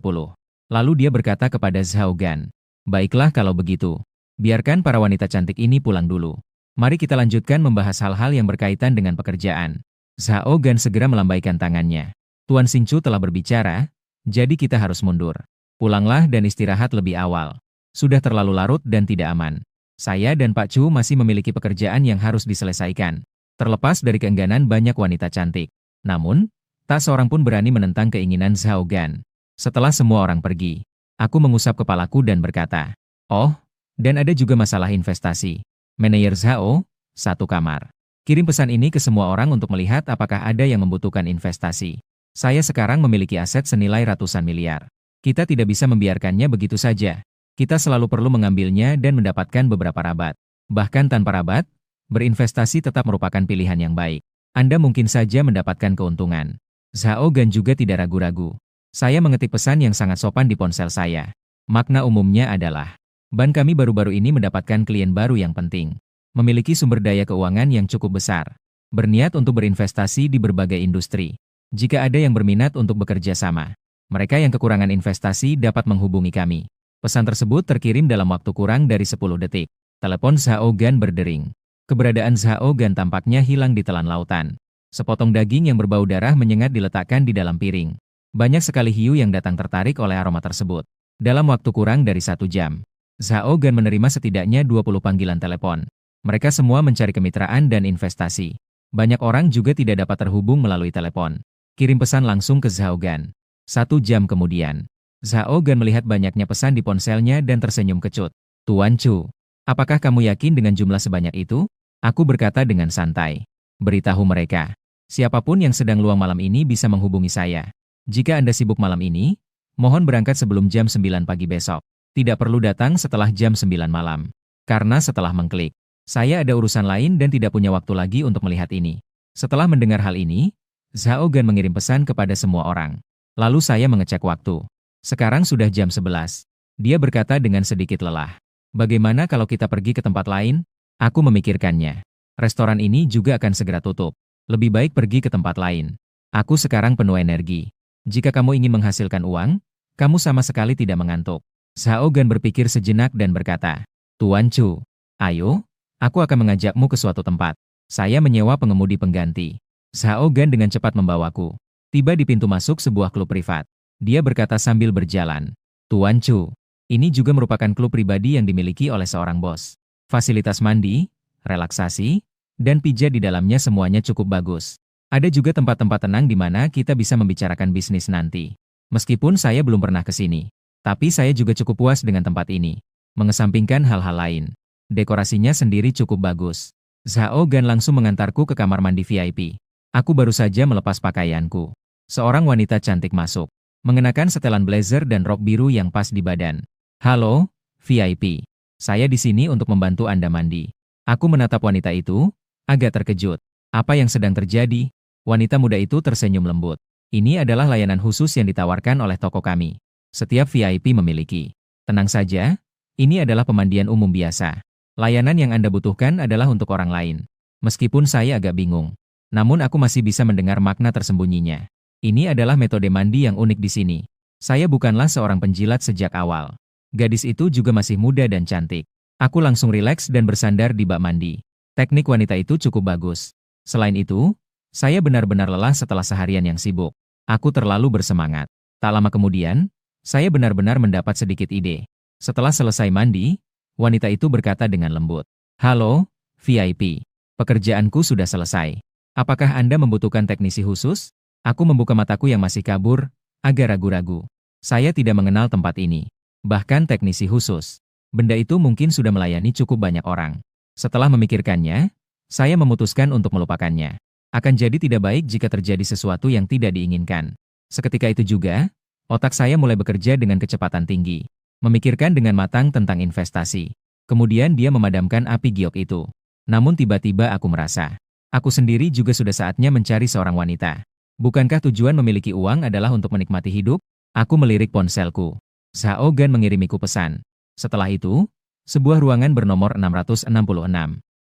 Lalu dia berkata kepada Zhao Gan. Baiklah kalau begitu. Biarkan para wanita cantik ini pulang dulu. Mari kita lanjutkan membahas hal-hal yang berkaitan dengan pekerjaan. Zhao Gan segera melambaikan tangannya. Tuan Xingqiu telah berbicara, jadi kita harus mundur. Pulanglah dan istirahat lebih awal. Sudah terlalu larut dan tidak aman. Saya dan Pak Chu masih memiliki pekerjaan yang harus diselesaikan. Terlepas dari keengganan banyak wanita cantik. Namun, tak seorang pun berani menentang keinginan Zhao Gan. Setelah semua orang pergi, aku mengusap kepalaku dan berkata, oh, dan ada juga masalah investasi. Manajer Zhao, 1 kamar. Kirim pesan ini ke semua orang untuk melihat apakah ada yang membutuhkan investasi. Saya sekarang memiliki aset senilai ratusan miliar. Kita tidak bisa membiarkannya begitu saja. Kita selalu perlu mengambilnya dan mendapatkan beberapa rabat. Bahkan tanpa rabat, berinvestasi tetap merupakan pilihan yang baik. Anda mungkin saja mendapatkan keuntungan. Zhao Gan juga tidak ragu-ragu. Saya mengetik pesan yang sangat sopan di ponsel saya. Makna umumnya adalah, ban kami baru-baru ini mendapatkan klien baru yang penting. Memiliki sumber daya keuangan yang cukup besar. Berniat untuk berinvestasi di berbagai industri. Jika ada yang berminat untuk bekerja sama, mereka yang kekurangan investasi dapat menghubungi kami. Pesan tersebut terkirim dalam waktu kurang dari 10 detik. Telepon Zhao Gan berdering. Keberadaan Zhao Gan tampaknya hilang di telan lautan. Sepotong daging yang berbau darah menyengat diletakkan di dalam piring. Banyak sekali hiu yang datang tertarik oleh aroma tersebut. Dalam waktu kurang dari 1 jam, Zhao Gan menerima setidaknya 20 panggilan telepon. Mereka semua mencari kemitraan dan investasi. Banyak orang juga tidak dapat terhubung melalui telepon. Kirim pesan langsung ke Zhao Gan. 1 jam kemudian, Zhao Gan melihat banyaknya pesan di ponselnya dan tersenyum kecut. Tuan Chu, apakah kamu yakin dengan jumlah sebanyak itu? Aku berkata dengan santai. Beritahu mereka. Siapapun yang sedang luang malam ini bisa menghubungi saya. Jika Anda sibuk malam ini, mohon berangkat sebelum jam 9 pagi besok. Tidak perlu datang setelah jam 9 malam. Karena setelah mengklik, saya ada urusan lain dan tidak punya waktu lagi untuk melihat ini. Setelah mendengar hal ini, Zhao Gan mengirim pesan kepada semua orang. Lalu saya mengecek waktu. Sekarang sudah jam 11. Dia berkata dengan sedikit lelah. Bagaimana kalau kita pergi ke tempat lain? Aku memikirkannya. Restoran ini juga akan segera tutup. Lebih baik pergi ke tempat lain. Aku sekarang penuh energi. Jika kamu ingin menghasilkan uang, kamu sama sekali tidak mengantuk. Zhao Gan berpikir sejenak dan berkata, Tuan Chu, ayo, aku akan mengajakmu ke suatu tempat. Saya menyewa pengemudi pengganti. Zhao Gan dengan cepat membawaku. Tiba di pintu masuk sebuah klub privat. Dia berkata sambil berjalan, Tuan Chu, ini juga merupakan klub pribadi yang dimiliki oleh seorang bos. Fasilitas mandi, relaksasi, dan pijat di dalamnya semuanya cukup bagus. Ada juga tempat-tempat tenang di mana kita bisa membicarakan bisnis nanti. Meskipun saya belum pernah ke sini, tapi saya juga cukup puas dengan tempat ini. Mengesampingkan hal-hal lain, dekorasinya sendiri cukup bagus. Zhao Gan langsung mengantarku ke kamar mandi VIP. Aku baru saja melepas pakaianku. Seorang wanita cantik masuk, mengenakan setelan blazer dan rok biru yang pas di badan. Halo, VIP. Saya di sini untuk membantu Anda mandi. Aku menatap wanita itu, agak terkejut. Apa yang sedang terjadi? Wanita muda itu tersenyum lembut. Ini adalah layanan khusus yang ditawarkan oleh toko kami. Setiap VIP memiliki. Tenang saja, ini adalah pemandian umum biasa. Layanan yang Anda butuhkan adalah untuk orang lain. Meskipun saya agak bingung, namun aku masih bisa mendengar makna tersembunyinya. Ini adalah metode mandi yang unik di sini. Saya bukanlah seorang penjilat sejak awal. Gadis itu juga masih muda dan cantik. Aku langsung rileks dan bersandar di bak mandi. Teknik wanita itu cukup bagus. Selain itu, saya benar-benar lelah setelah seharian yang sibuk. Aku terlalu bersemangat. Tak lama kemudian, saya benar-benar mendapat sedikit ide. Setelah selesai mandi, wanita itu berkata dengan lembut, "Halo, VIP. Pekerjaanku sudah selesai. Apakah Anda membutuhkan teknisi khusus?" Aku membuka mataku yang masih kabur, agak ragu-ragu. Saya tidak mengenal tempat ini. Bahkan teknisi khusus. Benda itu mungkin sudah melayani cukup banyak orang. Setelah memikirkannya, saya memutuskan untuk melupakannya. Akan jadi tidak baik jika terjadi sesuatu yang tidak diinginkan. Seketika itu juga, otak saya mulai bekerja dengan kecepatan tinggi. Memikirkan dengan matang tentang investasi. Kemudian dia memadamkan api giok itu. Namun tiba-tiba aku merasa, aku sendiri juga sudah saatnya mencari seorang wanita. Bukankah tujuan memiliki uang adalah untuk menikmati hidup? Aku melirik ponselku. Zhao Gan mengirimiku pesan. Setelah itu, sebuah ruangan bernomor 666.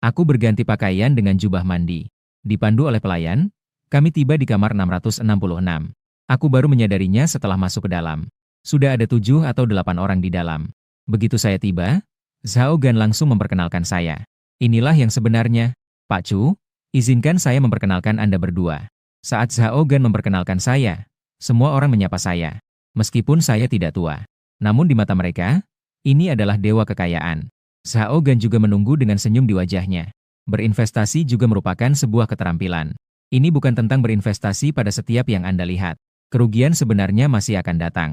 Aku berganti pakaian dengan jubah mandi. Dipandu oleh pelayan, kami tiba di kamar 666. Aku baru menyadarinya setelah masuk ke dalam. Sudah ada 7 atau 8 orang di dalam. Begitu saya tiba, Zhao Gan langsung memperkenalkan saya. Inilah yang sebenarnya, Pak Chu, izinkan saya memperkenalkan Anda berdua. Saat Zhao Gan memperkenalkan saya, semua orang menyapa saya. Meskipun saya tidak tua. Namun di mata mereka, ini adalah dewa kekayaan. Zhao Gan juga menunggu dengan senyum di wajahnya. Berinvestasi juga merupakan sebuah keterampilan. Ini bukan tentang berinvestasi pada setiap yang Anda lihat. Kerugian sebenarnya masih akan datang.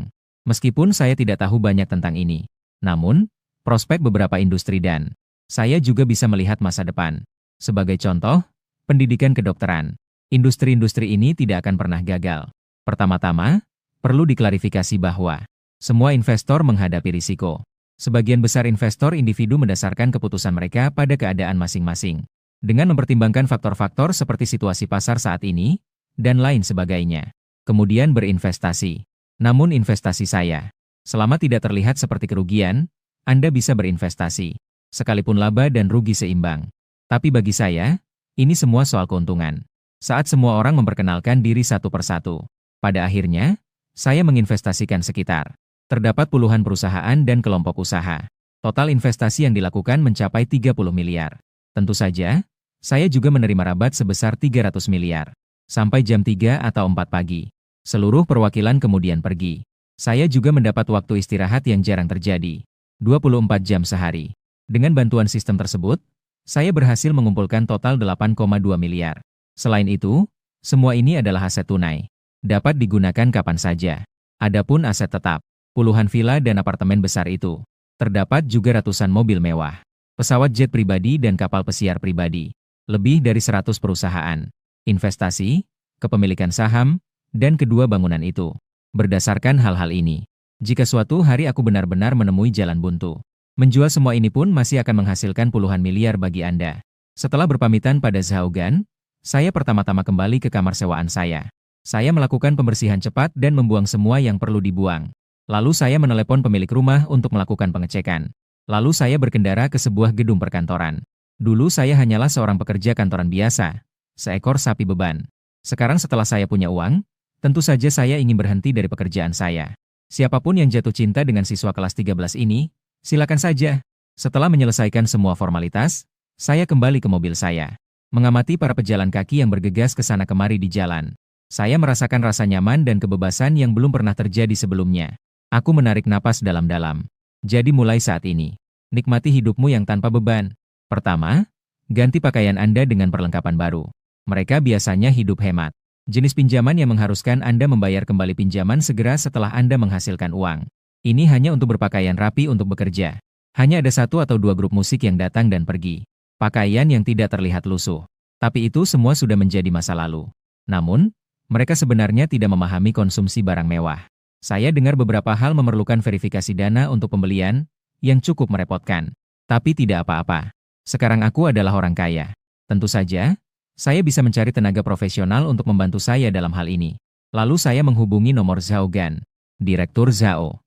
Meskipun saya tidak tahu banyak tentang ini. Namun, prospek beberapa industri dan saya juga bisa melihat masa depan. Sebagai contoh, pendidikan kedokteran. Industri-industri ini tidak akan pernah gagal. Pertama-tama, perlu diklarifikasi bahwa semua investor menghadapi risiko. Sebagian besar investor individu mendasarkan keputusan mereka pada keadaan masing-masing. Dengan mempertimbangkan faktor-faktor seperti situasi pasar saat ini, dan lain sebagainya. Kemudian berinvestasi. Namun investasi saya, selama tidak terlihat seperti kerugian, Anda bisa berinvestasi. Sekalipun laba dan rugi seimbang. Tapi bagi saya, ini semua soal keuntungan. Saat semua orang memperkenalkan diri satu persatu. Pada akhirnya, saya menginvestasikan sekitar. Terdapat puluhan perusahaan dan kelompok usaha. Total investasi yang dilakukan mencapai 30 miliar. Tentu saja, saya juga menerima rabat sebesar 300 miliar. Sampai jam 3 atau 4 pagi. Seluruh perwakilan kemudian pergi. Saya juga mendapat waktu istirahat yang jarang terjadi. 24 jam sehari. Dengan bantuan sistem tersebut, saya berhasil mengumpulkan total 8,2 miliar. Selain itu, semua ini adalah aset tunai. Dapat digunakan kapan saja. Adapun aset tetap, puluhan villa dan apartemen besar itu. Terdapat juga ratusan mobil mewah, pesawat jet pribadi dan kapal pesiar pribadi. Lebih dari 100 perusahaan, investasi, kepemilikan saham, dan kedua bangunan itu. Berdasarkan hal-hal ini, jika suatu hari aku benar-benar menemui jalan buntu, menjual semua ini pun masih akan menghasilkan puluhan miliar bagi Anda. Setelah berpamitan pada Zhao Gan, saya pertama-tama kembali ke kamar sewaan saya. Saya melakukan pembersihan cepat dan membuang semua yang perlu dibuang. Lalu saya menelepon pemilik rumah untuk melakukan pengecekan. Lalu saya berkendara ke sebuah gedung perkantoran. Dulu saya hanyalah seorang pekerja kantoran biasa, seekor sapi beban. Sekarang setelah saya punya uang, tentu saja saya ingin berhenti dari pekerjaan saya. Siapapun yang jatuh cinta dengan siswa kelas 13 ini, silakan saja. Setelah menyelesaikan semua formalitas, saya kembali ke mobil saya. Mengamati para pejalan kaki yang bergegas ke sana kemari di jalan. Saya merasakan rasa nyaman dan kebebasan yang belum pernah terjadi sebelumnya. Aku menarik napas dalam-dalam. Jadi mulai saat ini, nikmati hidupmu yang tanpa beban. Pertama, ganti pakaian Anda dengan perlengkapan baru. Mereka biasanya hidup hemat. Jenis pinjaman yang mengharuskan Anda membayar kembali pinjaman segera setelah Anda menghasilkan uang. Ini hanya untuk berpakaian rapi untuk bekerja. Hanya ada 1 atau 2 grup musik yang datang dan pergi. Pakaian yang tidak terlihat lusuh. Tapi itu semua sudah menjadi masa lalu. Namun, mereka sebenarnya tidak memahami konsumsi barang mewah. Saya dengar beberapa hal memerlukan verifikasi dana untuk pembelian, yang cukup merepotkan. Tapi tidak apa-apa. Sekarang aku adalah orang kaya. Tentu saja, saya bisa mencari tenaga profesional untuk membantu saya dalam hal ini. Lalu saya menghubungi nomor Zhao Gan, Direktur Zhao.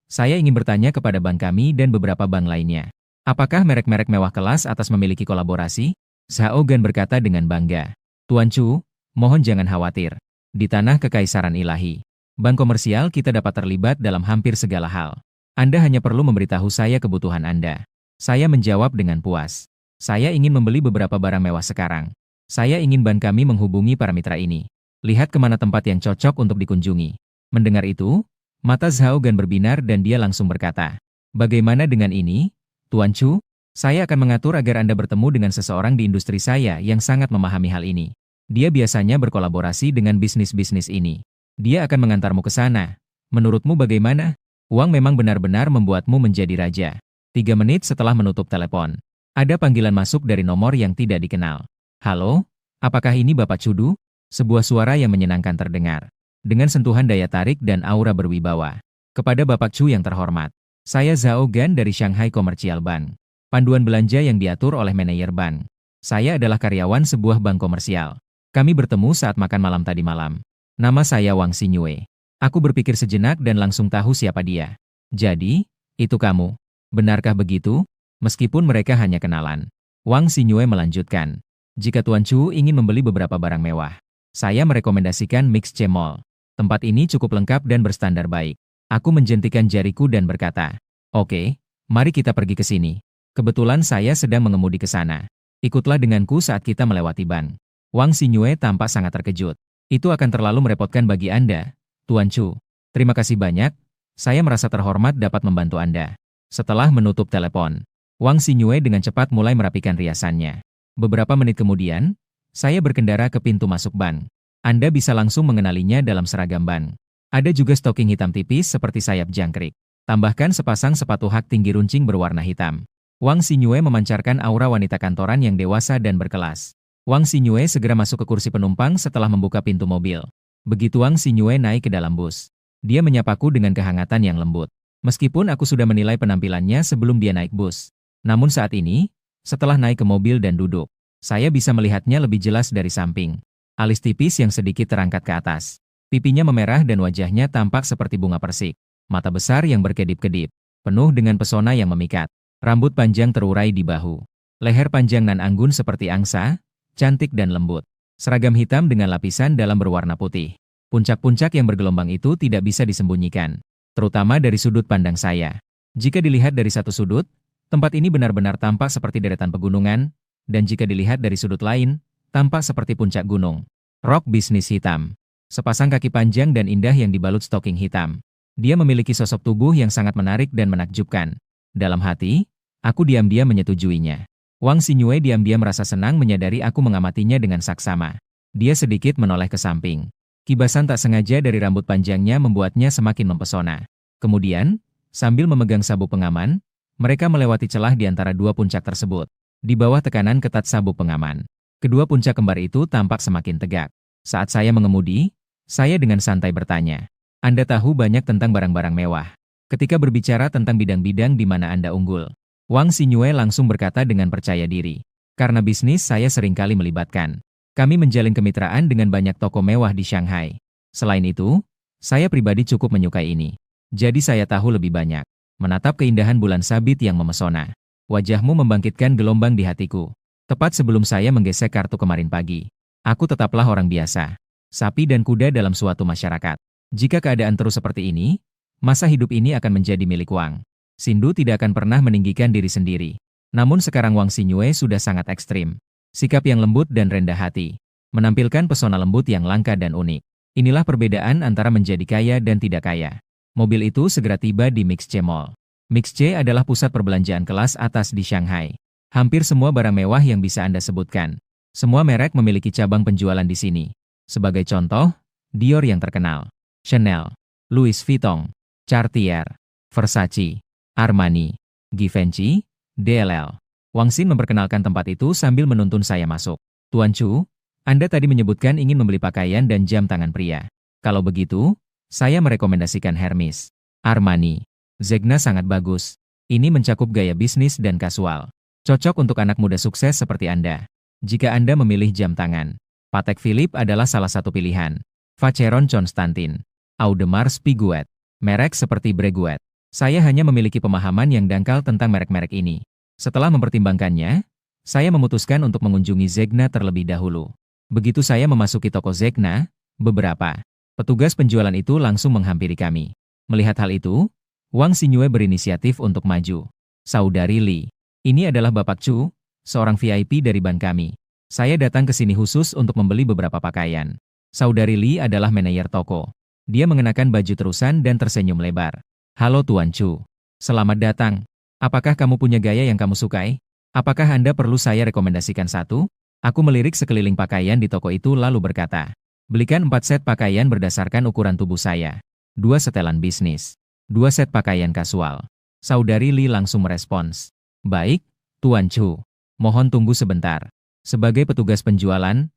Saya ingin bertanya kepada bank kami dan beberapa bank lainnya. Apakah merek-merek mewah kelas atas memiliki kolaborasi? Zhao Gan berkata dengan bangga. Tuan Chu, mohon jangan khawatir. Di tanah kekaisaran ilahi, bank komersial kita dapat terlibat dalam hampir segala hal. Anda hanya perlu memberitahu saya kebutuhan Anda. Saya menjawab dengan puas. Saya ingin membeli beberapa barang mewah sekarang. Saya ingin bank kami menghubungi para mitra ini. Lihat kemana tempat yang cocok untuk dikunjungi. Mendengar itu, mata Zhao Gan berbinar dan dia langsung berkata, bagaimana dengan ini, Tuan Chu? Saya akan mengatur agar Anda bertemu dengan seseorang di industri saya yang sangat memahami hal ini. Dia biasanya berkolaborasi dengan bisnis-bisnis ini. Dia akan mengantarmu ke sana. Menurutmu bagaimana? Uang memang benar-benar membuatmu menjadi raja. 3 menit setelah menutup telepon, ada panggilan masuk dari nomor yang tidak dikenal. Halo, apakah ini Bapak Chudu? Sebuah suara yang menyenangkan terdengar. Dengan sentuhan daya tarik dan aura berwibawa. Kepada Bapak Chu yang terhormat, saya Zhao Gan dari Shanghai Commercial Bank. Panduan belanja yang diatur oleh manajer bank. Saya adalah karyawan sebuah bank komersial. Kami bertemu saat makan malam tadi malam. Nama saya Wang Xinyue. Aku berpikir sejenak dan langsung tahu siapa dia. Jadi, itu kamu. Benarkah begitu? Meskipun mereka hanya kenalan. Wang Xinyue melanjutkan. Jika Tuan Chu ingin membeli beberapa barang mewah, saya merekomendasikan Mixc Mall. Tempat ini cukup lengkap dan berstandar baik. Aku menjentikan jariku dan berkata, oke, mari kita pergi ke sini. Kebetulan saya sedang mengemudi ke sana. Ikutlah denganku saat kita melewati bank. Wang Xinyue tampak sangat terkejut. Itu akan terlalu merepotkan bagi Anda, Tuan Chu. Terima kasih banyak, saya merasa terhormat dapat membantu Anda. Setelah menutup telepon, Wang Xinyue dengan cepat mulai merapikan riasannya. Beberapa menit kemudian, saya berkendara ke pintu masuk bank. Anda bisa langsung mengenalinya dalam seragam bank. Ada juga stoking hitam tipis seperti sayap jangkrik. Tambahkan sepasang sepatu hak tinggi runcing berwarna hitam. Wang Xinyue memancarkan aura wanita kantoran yang dewasa dan berkelas. Wang Xinyue segera masuk ke kursi penumpang setelah membuka pintu mobil. Begitu Wang Xinyue naik ke dalam bus, dia menyapaku dengan kehangatan yang lembut. Meskipun aku sudah menilai penampilannya sebelum dia naik bus. Namun saat ini, setelah naik ke mobil dan duduk, saya bisa melihatnya lebih jelas dari samping. Alis tipis yang sedikit terangkat ke atas. Pipinya memerah dan wajahnya tampak seperti bunga persik. Mata besar yang berkedip-kedip, penuh dengan pesona yang memikat. Rambut panjang terurai di bahu. Leher panjang nan anggun seperti angsa, cantik dan lembut. Seragam hitam dengan lapisan dalam berwarna putih. Puncak-puncak yang bergelombang itu tidak bisa disembunyikan. Terutama dari sudut pandang saya. Jika dilihat dari satu sudut, tempat ini benar-benar tampak seperti deretan pegunungan, dan jika dilihat dari sudut lain, tampak seperti puncak gunung. Rok bisnis hitam. Sepasang kaki panjang dan indah yang dibalut stoking hitam. Dia memiliki sosok tubuh yang sangat menarik dan menakjubkan. Dalam hati, aku diam-diam menyetujuinya. Wang Xinyue diam-diam merasa senang menyadari aku mengamatinya dengan saksama. Dia sedikit menoleh ke samping. Kibasan tak sengaja dari rambut panjangnya membuatnya semakin mempesona. Kemudian, sambil memegang sabuk pengaman, mereka melewati celah di antara dua puncak tersebut. Di bawah tekanan ketat sabuk pengaman, kedua puncak kembar itu tampak semakin tegak. Saat saya mengemudi, saya dengan santai bertanya, Anda tahu banyak tentang barang-barang mewah. Ketika berbicara tentang bidang-bidang di mana Anda unggul, Wang Xinyue langsung berkata dengan percaya diri. Karena bisnis saya seringkali melibatkan. Kami menjalin kemitraan dengan banyak toko mewah di Shanghai. Selain itu, saya pribadi cukup menyukai ini. Jadi saya tahu lebih banyak. Menatap keindahan bulan sabit yang memesona. Wajahmu membangkitkan gelombang di hatiku. Tepat sebelum saya menggesek kartu kemarin pagi. Aku tetaplah orang biasa. Sapi dan kuda dalam suatu masyarakat. Jika keadaan terus seperti ini, masa hidup ini akan menjadi milik Wang. Sindu tidak akan pernah meninggikan diri sendiri. Namun sekarang Wang Xinyue sudah sangat ekstrim. Sikap yang lembut dan rendah hati. Menampilkan pesona lembut yang langka dan unik. Inilah perbedaan antara menjadi kaya dan tidak kaya. Mobil itu segera tiba di Mixc Mall. Mixc adalah pusat perbelanjaan kelas atas di Shanghai. Hampir semua barang mewah yang bisa Anda sebutkan. Semua merek memiliki cabang penjualan di sini. Sebagai contoh, Dior yang terkenal, Chanel, Louis Vuitton, Cartier, Versace, Armani, Givenchy, DLL. Wang Xin memperkenalkan tempat itu sambil menuntun saya masuk. Tuan Chu, Anda tadi menyebutkan ingin membeli pakaian dan jam tangan pria. Kalau begitu, saya merekomendasikan Hermes, Armani, Zegna sangat bagus. Ini mencakup gaya bisnis dan kasual. Cocok untuk anak muda sukses seperti Anda. Jika Anda memilih jam tangan, Patek Philippe adalah salah satu pilihan. Vacheron Constantin, Audemars Piguet, merek seperti Breguet. Saya hanya memiliki pemahaman yang dangkal tentang merek-merek ini. Setelah mempertimbangkannya, saya memutuskan untuk mengunjungi Zegna terlebih dahulu. Begitu saya memasuki toko Zegna, beberapa petugas penjualan itu langsung menghampiri kami. Melihat hal itu, Wang Xingyue berinisiatif untuk maju. Saudari Li, ini adalah Bapak Chu, seorang VIP dari ban kami. Saya datang ke sini khusus untuk membeli beberapa pakaian. Saudari Li adalah manajer toko. Dia mengenakan baju terusan dan tersenyum lebar. Halo Tuan Chu. Selamat datang. Apakah kamu punya gaya yang kamu sukai? Apakah Anda perlu saya rekomendasikan satu? Aku melirik sekeliling pakaian di toko itu lalu berkata, belikan 4 set pakaian berdasarkan ukuran tubuh saya. 2 setelan bisnis. 2 set pakaian kasual. Saudari Li langsung merespons. Baik, Tuan Chu. Mohon tunggu sebentar. Sebagai petugas penjualan,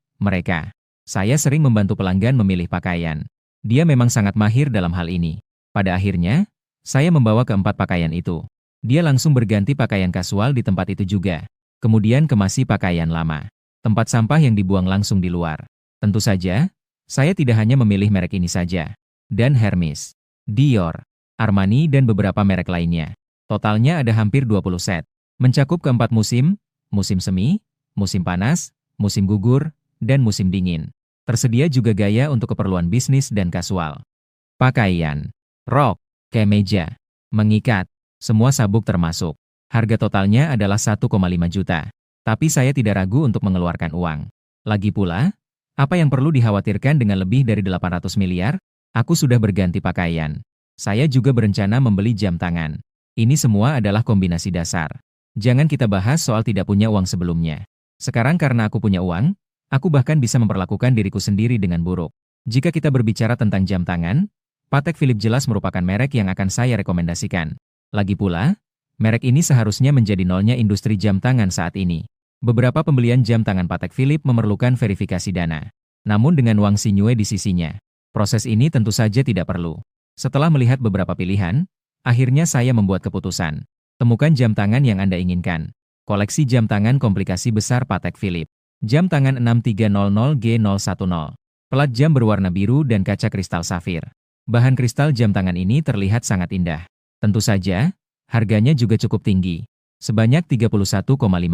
saya sering membantu pelanggan memilih pakaian. Dia memang sangat mahir dalam hal ini. Pada akhirnya, saya membawa keempat pakaian itu. Dia langsung berganti pakaian kasual di tempat itu juga. Kemudian kemasi pakaian lama. Tempat sampah yang dibuang langsung di luar. Tentu saja, saya tidak hanya memilih merek ini saja. Dan Hermes, Dior, Armani dan beberapa merek lainnya. Totalnya ada hampir 20 set. Mencakup keempat musim, musim semi, musim panas, musim gugur, dan musim dingin. Tersedia juga gaya untuk keperluan bisnis dan kasual. Pakaian, rok, kemeja, mengikat, semua sabuk termasuk. Harga totalnya adalah 1,5 juta. Tapi saya tidak ragu untuk mengeluarkan uang. Lagi pula, apa yang perlu dikhawatirkan dengan lebih dari 800 miliar? Aku sudah berganti pakaian. Saya juga berencana membeli jam tangan. Ini semua adalah kombinasi dasar. Jangan kita bahas soal tidak punya uang sebelumnya. Sekarang karena aku punya uang, aku bahkan bisa memperlakukan diriku sendiri dengan buruk. Jika kita berbicara tentang jam tangan, Patek Philippe jelas merupakan merek yang akan saya rekomendasikan. Lagi pula, merek ini seharusnya menjadi nolnya industri jam tangan saat ini. Beberapa pembelian jam tangan Patek Philippe memerlukan verifikasi dana. Namun dengan Wang Xingyue di sisinya, proses ini tentu saja tidak perlu. Setelah melihat beberapa pilihan, akhirnya saya membuat keputusan. Temukan jam tangan yang Anda inginkan. Koleksi jam tangan komplikasi besar Patek Philippe. Jam tangan 6300G010. Pelat jam berwarna biru dan kaca kristal safir. Bahan kristal jam tangan ini terlihat sangat indah. Tentu saja, harganya juga cukup tinggi. Sebanyak 31,5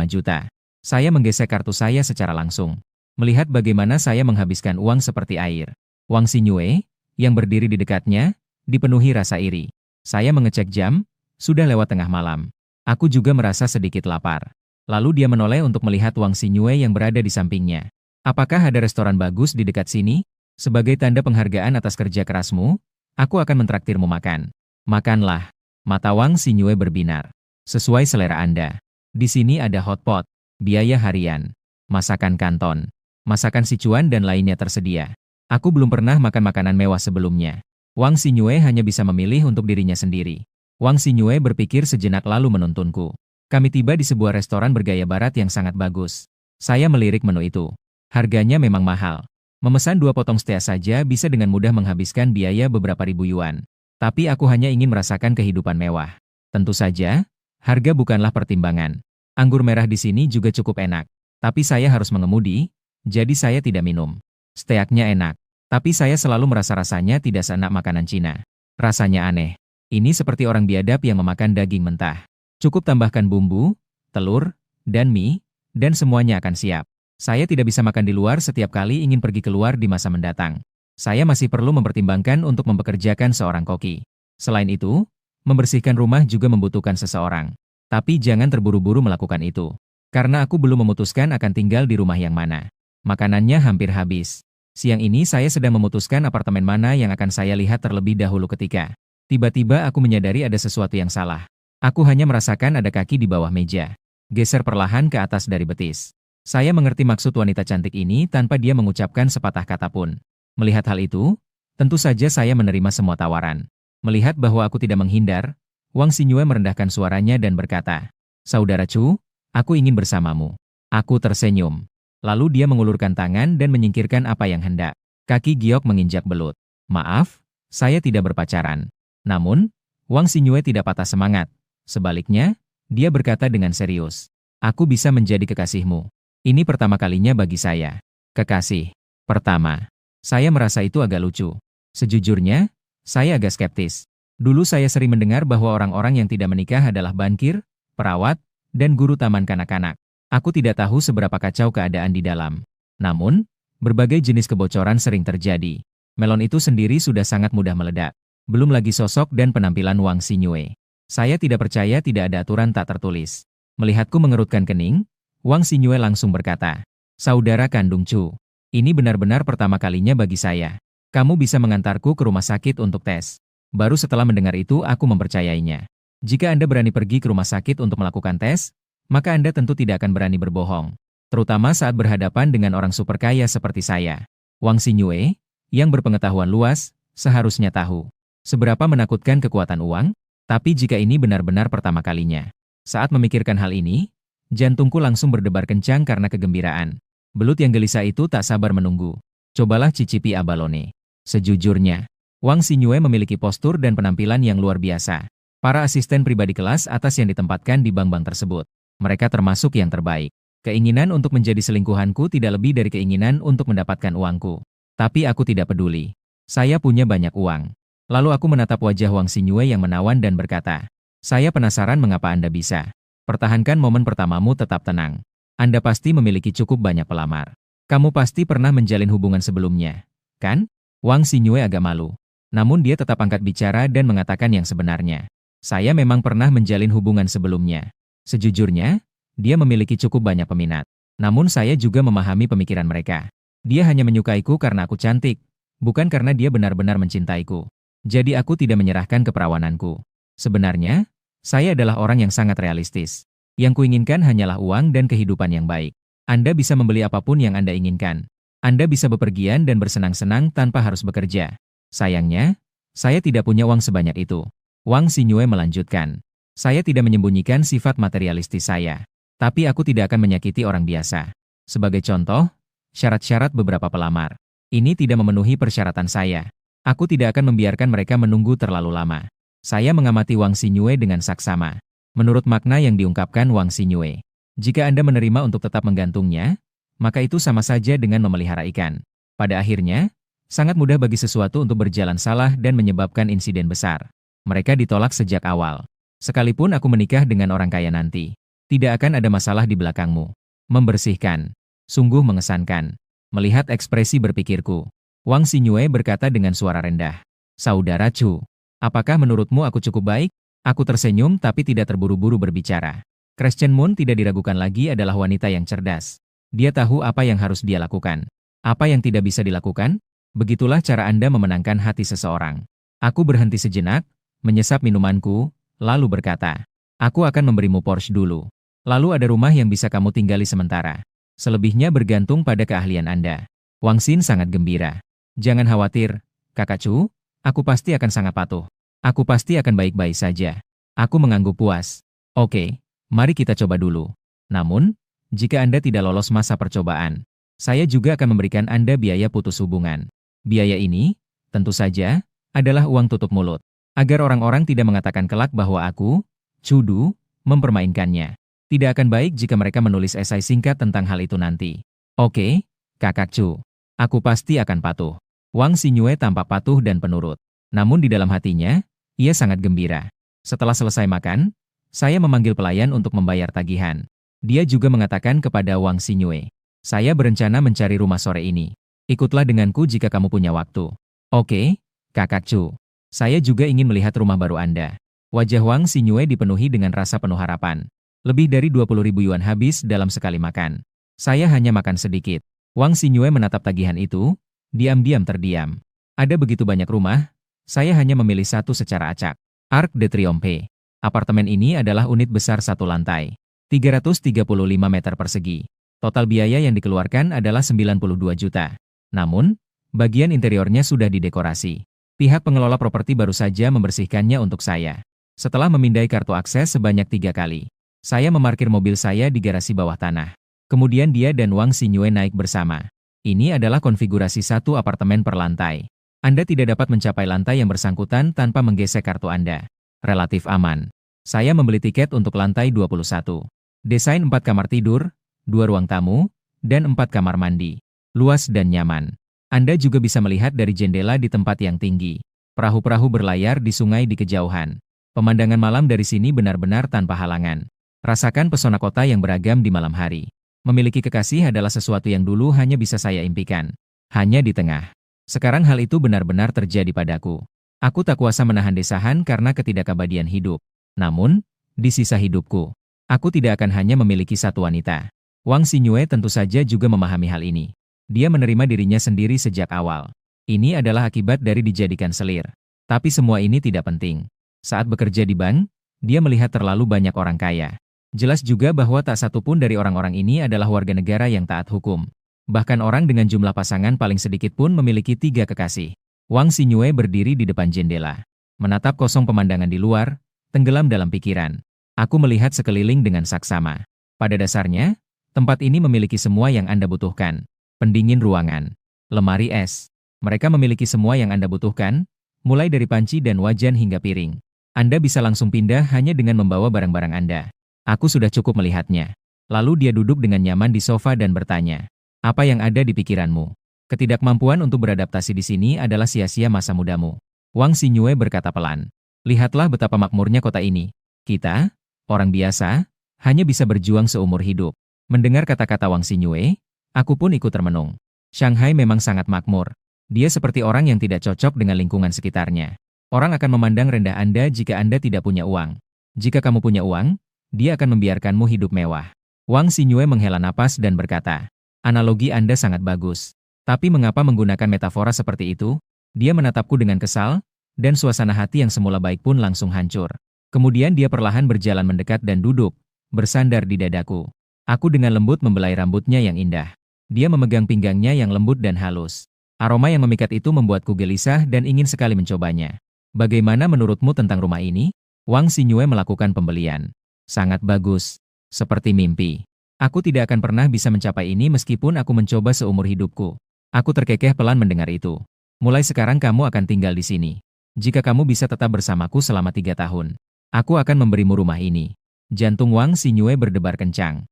juta. Saya menggesek kartu saya secara langsung. Melihat bagaimana saya menghabiskan uang seperti air. Wang Xingyue, yang berdiri di dekatnya, dipenuhi rasa iri. Saya mengecek jam, sudah lewat tengah malam. Aku juga merasa sedikit lapar. Lalu dia menoleh untuk melihat Wang Xingyue yang berada di sampingnya. Apakah ada restoran bagus di dekat sini? Sebagai tanda penghargaan atas kerja kerasmu, aku akan mentraktirmu makan. Makanlah. Mata Wang Xingyue berbinar. Sesuai selera Anda. Di sini ada hotpot, biaya harian, masakan kanton, masakan Sichuan dan lainnya tersedia. Aku belum pernah makan makanan mewah sebelumnya. Wang Xingyue hanya bisa memilih untuk dirinya sendiri. Wang Xingyue berpikir sejenak lalu menuntunku. Kami tiba di sebuah restoran bergaya barat yang sangat bagus. Saya melirik menu itu. Harganya memang mahal. Memesan 2 potong steak saja bisa dengan mudah menghabiskan biaya beberapa ribu yuan. Tapi aku hanya ingin merasakan kehidupan mewah. Tentu saja, harga bukanlah pertimbangan. Anggur merah di sini juga cukup enak. Tapi saya harus mengemudi, jadi saya tidak minum. Steaknya enak, tapi saya selalu merasa rasanya tidak seenak makanan Cina. Rasanya aneh. Ini seperti orang biadab yang memakan daging mentah. Cukup tambahkan bumbu, telur, dan mie, dan semuanya akan siap. Saya tidak bisa makan di luar setiap kali ingin pergi keluar di masa mendatang. Saya masih perlu mempertimbangkan untuk mempekerjakan seorang koki. Selain itu, membersihkan rumah juga membutuhkan seseorang. Tapi jangan terburu-buru melakukan itu. Karena aku belum memutuskan akan tinggal di rumah yang mana. Makanannya hampir habis. Siang ini saya sedang memutuskan apartemen mana yang akan saya lihat terlebih dahulu ketika tiba-tiba aku menyadari ada sesuatu yang salah. Aku hanya merasakan ada kaki di bawah meja. Geser perlahan ke atas dari betis. Saya mengerti maksud wanita cantik ini tanpa dia mengucapkan sepatah kata pun. Melihat hal itu, tentu saja saya menerima semua tawaran. Melihat bahwa aku tidak menghindar, Wang Xingyue merendahkan suaranya dan berkata, "Saudara Chu, aku ingin bersamamu." Aku tersenyum. Lalu dia mengulurkan tangan dan menyingkirkan apa yang hendak. Kaki Giok menginjak belut. "Maaf, saya tidak berpacaran." Namun, Wang Xingyue tidak patah semangat. Sebaliknya, dia berkata dengan serius, "Aku bisa menjadi kekasihmu. Ini pertama kalinya bagi saya." Kekasih. Pertama. Saya merasa itu agak lucu. Sejujurnya, saya agak skeptis. Dulu saya sering mendengar bahwa orang-orang yang tidak menikah adalah bankir, perawat, dan guru taman kanak-kanak. Aku tidak tahu seberapa kacau keadaan di dalam. Namun, berbagai jenis kebocoran sering terjadi. Melon itu sendiri sudah sangat mudah meledak. Belum lagi sosok dan penampilan Wang Xinyue. Saya tidak percaya tidak ada aturan tak tertulis. Melihatku mengerutkan kening, Wang Xinyue langsung berkata, "Saudara kandung Chu, ini benar-benar pertama kalinya bagi saya. Kamu bisa mengantarku ke rumah sakit untuk tes." Baru setelah mendengar itu aku mempercayainya. Jika Anda berani pergi ke rumah sakit untuk melakukan tes, maka Anda tentu tidak akan berani berbohong. Terutama saat berhadapan dengan orang super kaya seperti saya. Wang Xinyue, yang berpengetahuan luas, seharusnya tahu seberapa menakutkan kekuatan uang, tapi jika ini benar-benar pertama kalinya. Saat memikirkan hal ini, jantungku langsung berdebar kencang karena kegembiraan. Belut yang gelisah itu tak sabar menunggu. Cobalah cicipi abalone. Sejujurnya, Wang Xinyue memiliki postur dan penampilan yang luar biasa. Para asisten pribadi kelas atas yang ditempatkan di bank-bank tersebut. Mereka termasuk yang terbaik. Keinginan untuk menjadi selingkuhanku tidak lebih dari keinginan untuk mendapatkan uangku. Tapi aku tidak peduli. Saya punya banyak uang. Lalu aku menatap wajah Wang Xinyue yang menawan dan berkata, "Saya penasaran mengapa Anda bisa. Pertahankan momen pertamamu tetap tenang. Anda pasti memiliki cukup banyak pelamar. Kamu pasti pernah menjalin hubungan sebelumnya, kan?" Wang Xinyue agak malu. Namun dia tetap angkat bicara dan mengatakan yang sebenarnya. "Saya memang pernah menjalin hubungan sebelumnya. Sejujurnya, dia memiliki cukup banyak peminat. Namun saya juga memahami pemikiran mereka. Dia hanya menyukaiku karena aku cantik, bukan karena dia benar-benar mencintaiku. Jadi aku tidak menyerahkan keperawananku. Sebenarnya, saya adalah orang yang sangat realistis. Yang kuinginkan hanyalah uang dan kehidupan yang baik. Anda bisa membeli apapun yang Anda inginkan. Anda bisa bepergian dan bersenang-senang tanpa harus bekerja. Sayangnya, saya tidak punya uang sebanyak itu." Wang Xinyue melanjutkan, "Saya tidak menyembunyikan sifat materialistis saya. Tapi aku tidak akan menyakiti orang biasa. Sebagai contoh, syarat-syarat beberapa pelamar. Ini tidak memenuhi persyaratan saya. Aku tidak akan membiarkan mereka menunggu terlalu lama." Saya mengamati Wang Xinyue dengan saksama. Menurut makna yang diungkapkan Wang Xinyue, jika Anda menerima untuk tetap menggantungnya, maka itu sama saja dengan memelihara ikan. Pada akhirnya, sangat mudah bagi sesuatu untuk berjalan salah dan menyebabkan insiden besar. Mereka ditolak sejak awal. Sekalipun aku menikah dengan orang kaya nanti, tidak akan ada masalah di belakangmu. Membersihkan. Sungguh mengesankan. Melihat ekspresi berpikirku, Wang Xinyue berkata dengan suara rendah, "Saudara Chu, apakah menurutmu aku cukup baik?" Aku tersenyum tapi tidak terburu-buru berbicara. Christian Moon tidak diragukan lagi adalah wanita yang cerdas. Dia tahu apa yang harus dia lakukan. Apa yang tidak bisa dilakukan? Begitulah cara Anda memenangkan hati seseorang. Aku berhenti sejenak, menyesap minumanku, lalu berkata, "Aku akan memberimu Porsche dulu. Lalu ada rumah yang bisa kamu tinggali sementara. Selebihnya bergantung pada keahlian Anda." Wang Xin sangat gembira. "Jangan khawatir, Kakak Chu, aku pasti akan sangat patuh. Aku pasti akan baik-baik saja." Aku mengangguk puas. "Oke, mari kita coba dulu. Namun, jika Anda tidak lolos masa percobaan, saya juga akan memberikan Anda biaya putus hubungan. Biaya ini, tentu saja, adalah uang tutup mulut. Agar orang-orang tidak mengatakan kelak bahwa aku, Chudu, mempermainkannya. Tidak akan baik jika mereka menulis esai singkat tentang hal itu nanti." "Oke, Kakak Chu. Aku pasti akan patuh." Wang Xinyue tampak patuh dan penurut. Namun di dalam hatinya, ia sangat gembira. Setelah selesai makan, saya memanggil pelayan untuk membayar tagihan. Dia juga mengatakan kepada Wang Xinyue, "Saya berencana mencari rumah sore ini. Ikutlah denganku jika kamu punya waktu." "Oke, Kakak Chu. Saya juga ingin melihat rumah baru Anda." Wajah Wang Xinyue dipenuhi dengan rasa penuh harapan. Lebih dari 20.000 yuan habis dalam sekali makan. Saya hanya makan sedikit. Wang Xinyue menatap tagihan itu, diam-diam terdiam. Ada begitu banyak rumah, saya hanya memilih satu secara acak. Arc de Triomphe. Apartemen ini adalah unit besar satu lantai. 335 meter persegi. Total biaya yang dikeluarkan adalah 92 juta. Namun, bagian interiornya sudah didekorasi. Pihak pengelola properti baru saja membersihkannya untuk saya. Setelah memindai kartu akses sebanyak 3 kali, saya memarkir mobil saya di garasi bawah tanah. Kemudian dia dan Wang Xinyue naik bersama. Ini adalah konfigurasi satu apartemen per lantai. Anda tidak dapat mencapai lantai yang bersangkutan tanpa menggesek kartu Anda. Relatif aman. Saya membeli tiket untuk lantai 21. Desain 4 kamar tidur, 2 ruang tamu, dan 4 kamar mandi. Luas dan nyaman. Anda juga bisa melihat dari jendela di tempat yang tinggi. Perahu-perahu berlayar di sungai di kejauhan. Pemandangan malam dari sini benar-benar tanpa halangan. Rasakan pesona kota yang beragam di malam hari. Memiliki kekasih adalah sesuatu yang dulu hanya bisa saya impikan. Hanya di tengah. Sekarang hal itu benar-benar terjadi padaku. Aku tak kuasa menahan desahan karena ketidakabadian hidup. Namun, di sisa hidupku, aku tidak akan hanya memiliki satu wanita. Wang Xinyue tentu saja juga memahami hal ini. Dia menerima dirinya sendiri sejak awal. Ini adalah akibat dari dijadikan selir. Tapi semua ini tidak penting. Saat bekerja di bank, dia melihat terlalu banyak orang kaya. Jelas juga bahwa tak satu pun dari orang-orang ini adalah warga negara yang taat hukum. Bahkan orang dengan jumlah pasangan paling sedikit pun memiliki 3 kekasih. Wang Xinyue berdiri di depan jendela. Menatap kosong pemandangan di luar, tenggelam dalam pikiran. Aku melihat sekeliling dengan saksama. Pada dasarnya, tempat ini memiliki semua yang Anda butuhkan. Pendingin ruangan, lemari es. Mereka memiliki semua yang Anda butuhkan, mulai dari panci dan wajan hingga piring. Anda bisa langsung pindah hanya dengan membawa barang-barang Anda. Aku sudah cukup melihatnya. Lalu dia duduk dengan nyaman di sofa dan bertanya, "Apa yang ada di pikiranmu?" "Ketidakmampuan untuk beradaptasi di sini adalah sia-sia masa mudamu." Wang Xinyue berkata pelan. "Lihatlah betapa makmurnya kota ini. Kita, orang biasa, hanya bisa berjuang seumur hidup." Mendengar kata-kata Wang Xinyue, aku pun ikut termenung. Shanghai memang sangat makmur. Dia seperti orang yang tidak cocok dengan lingkungan sekitarnya. Orang akan memandang rendah Anda jika Anda tidak punya uang. Jika kamu punya uang, dia akan membiarkanmu hidup mewah. Wang Xinyue menghela napas dan berkata, "Analogi Anda sangat bagus. Tapi mengapa menggunakan metafora seperti itu?" Dia menatapku dengan kesal, dan suasana hati yang semula baik pun langsung hancur. Kemudian dia perlahan berjalan mendekat dan duduk, bersandar di dadaku. Aku dengan lembut membelai rambutnya yang indah. Dia memegang pinggangnya yang lembut dan halus. Aroma yang memikat itu membuatku gelisah dan ingin sekali mencobanya. "Bagaimana menurutmu tentang rumah ini?" Wang Xinyue melakukan pembelian. "Sangat bagus. Seperti mimpi. Aku tidak akan pernah bisa mencapai ini meskipun aku mencoba seumur hidupku." Aku terkekeh pelan mendengar itu. "Mulai sekarang kamu akan tinggal di sini. Jika kamu bisa tetap bersamaku selama 3 tahun, aku akan memberimu rumah ini." Jantung Wang Xinyue berdebar kencang.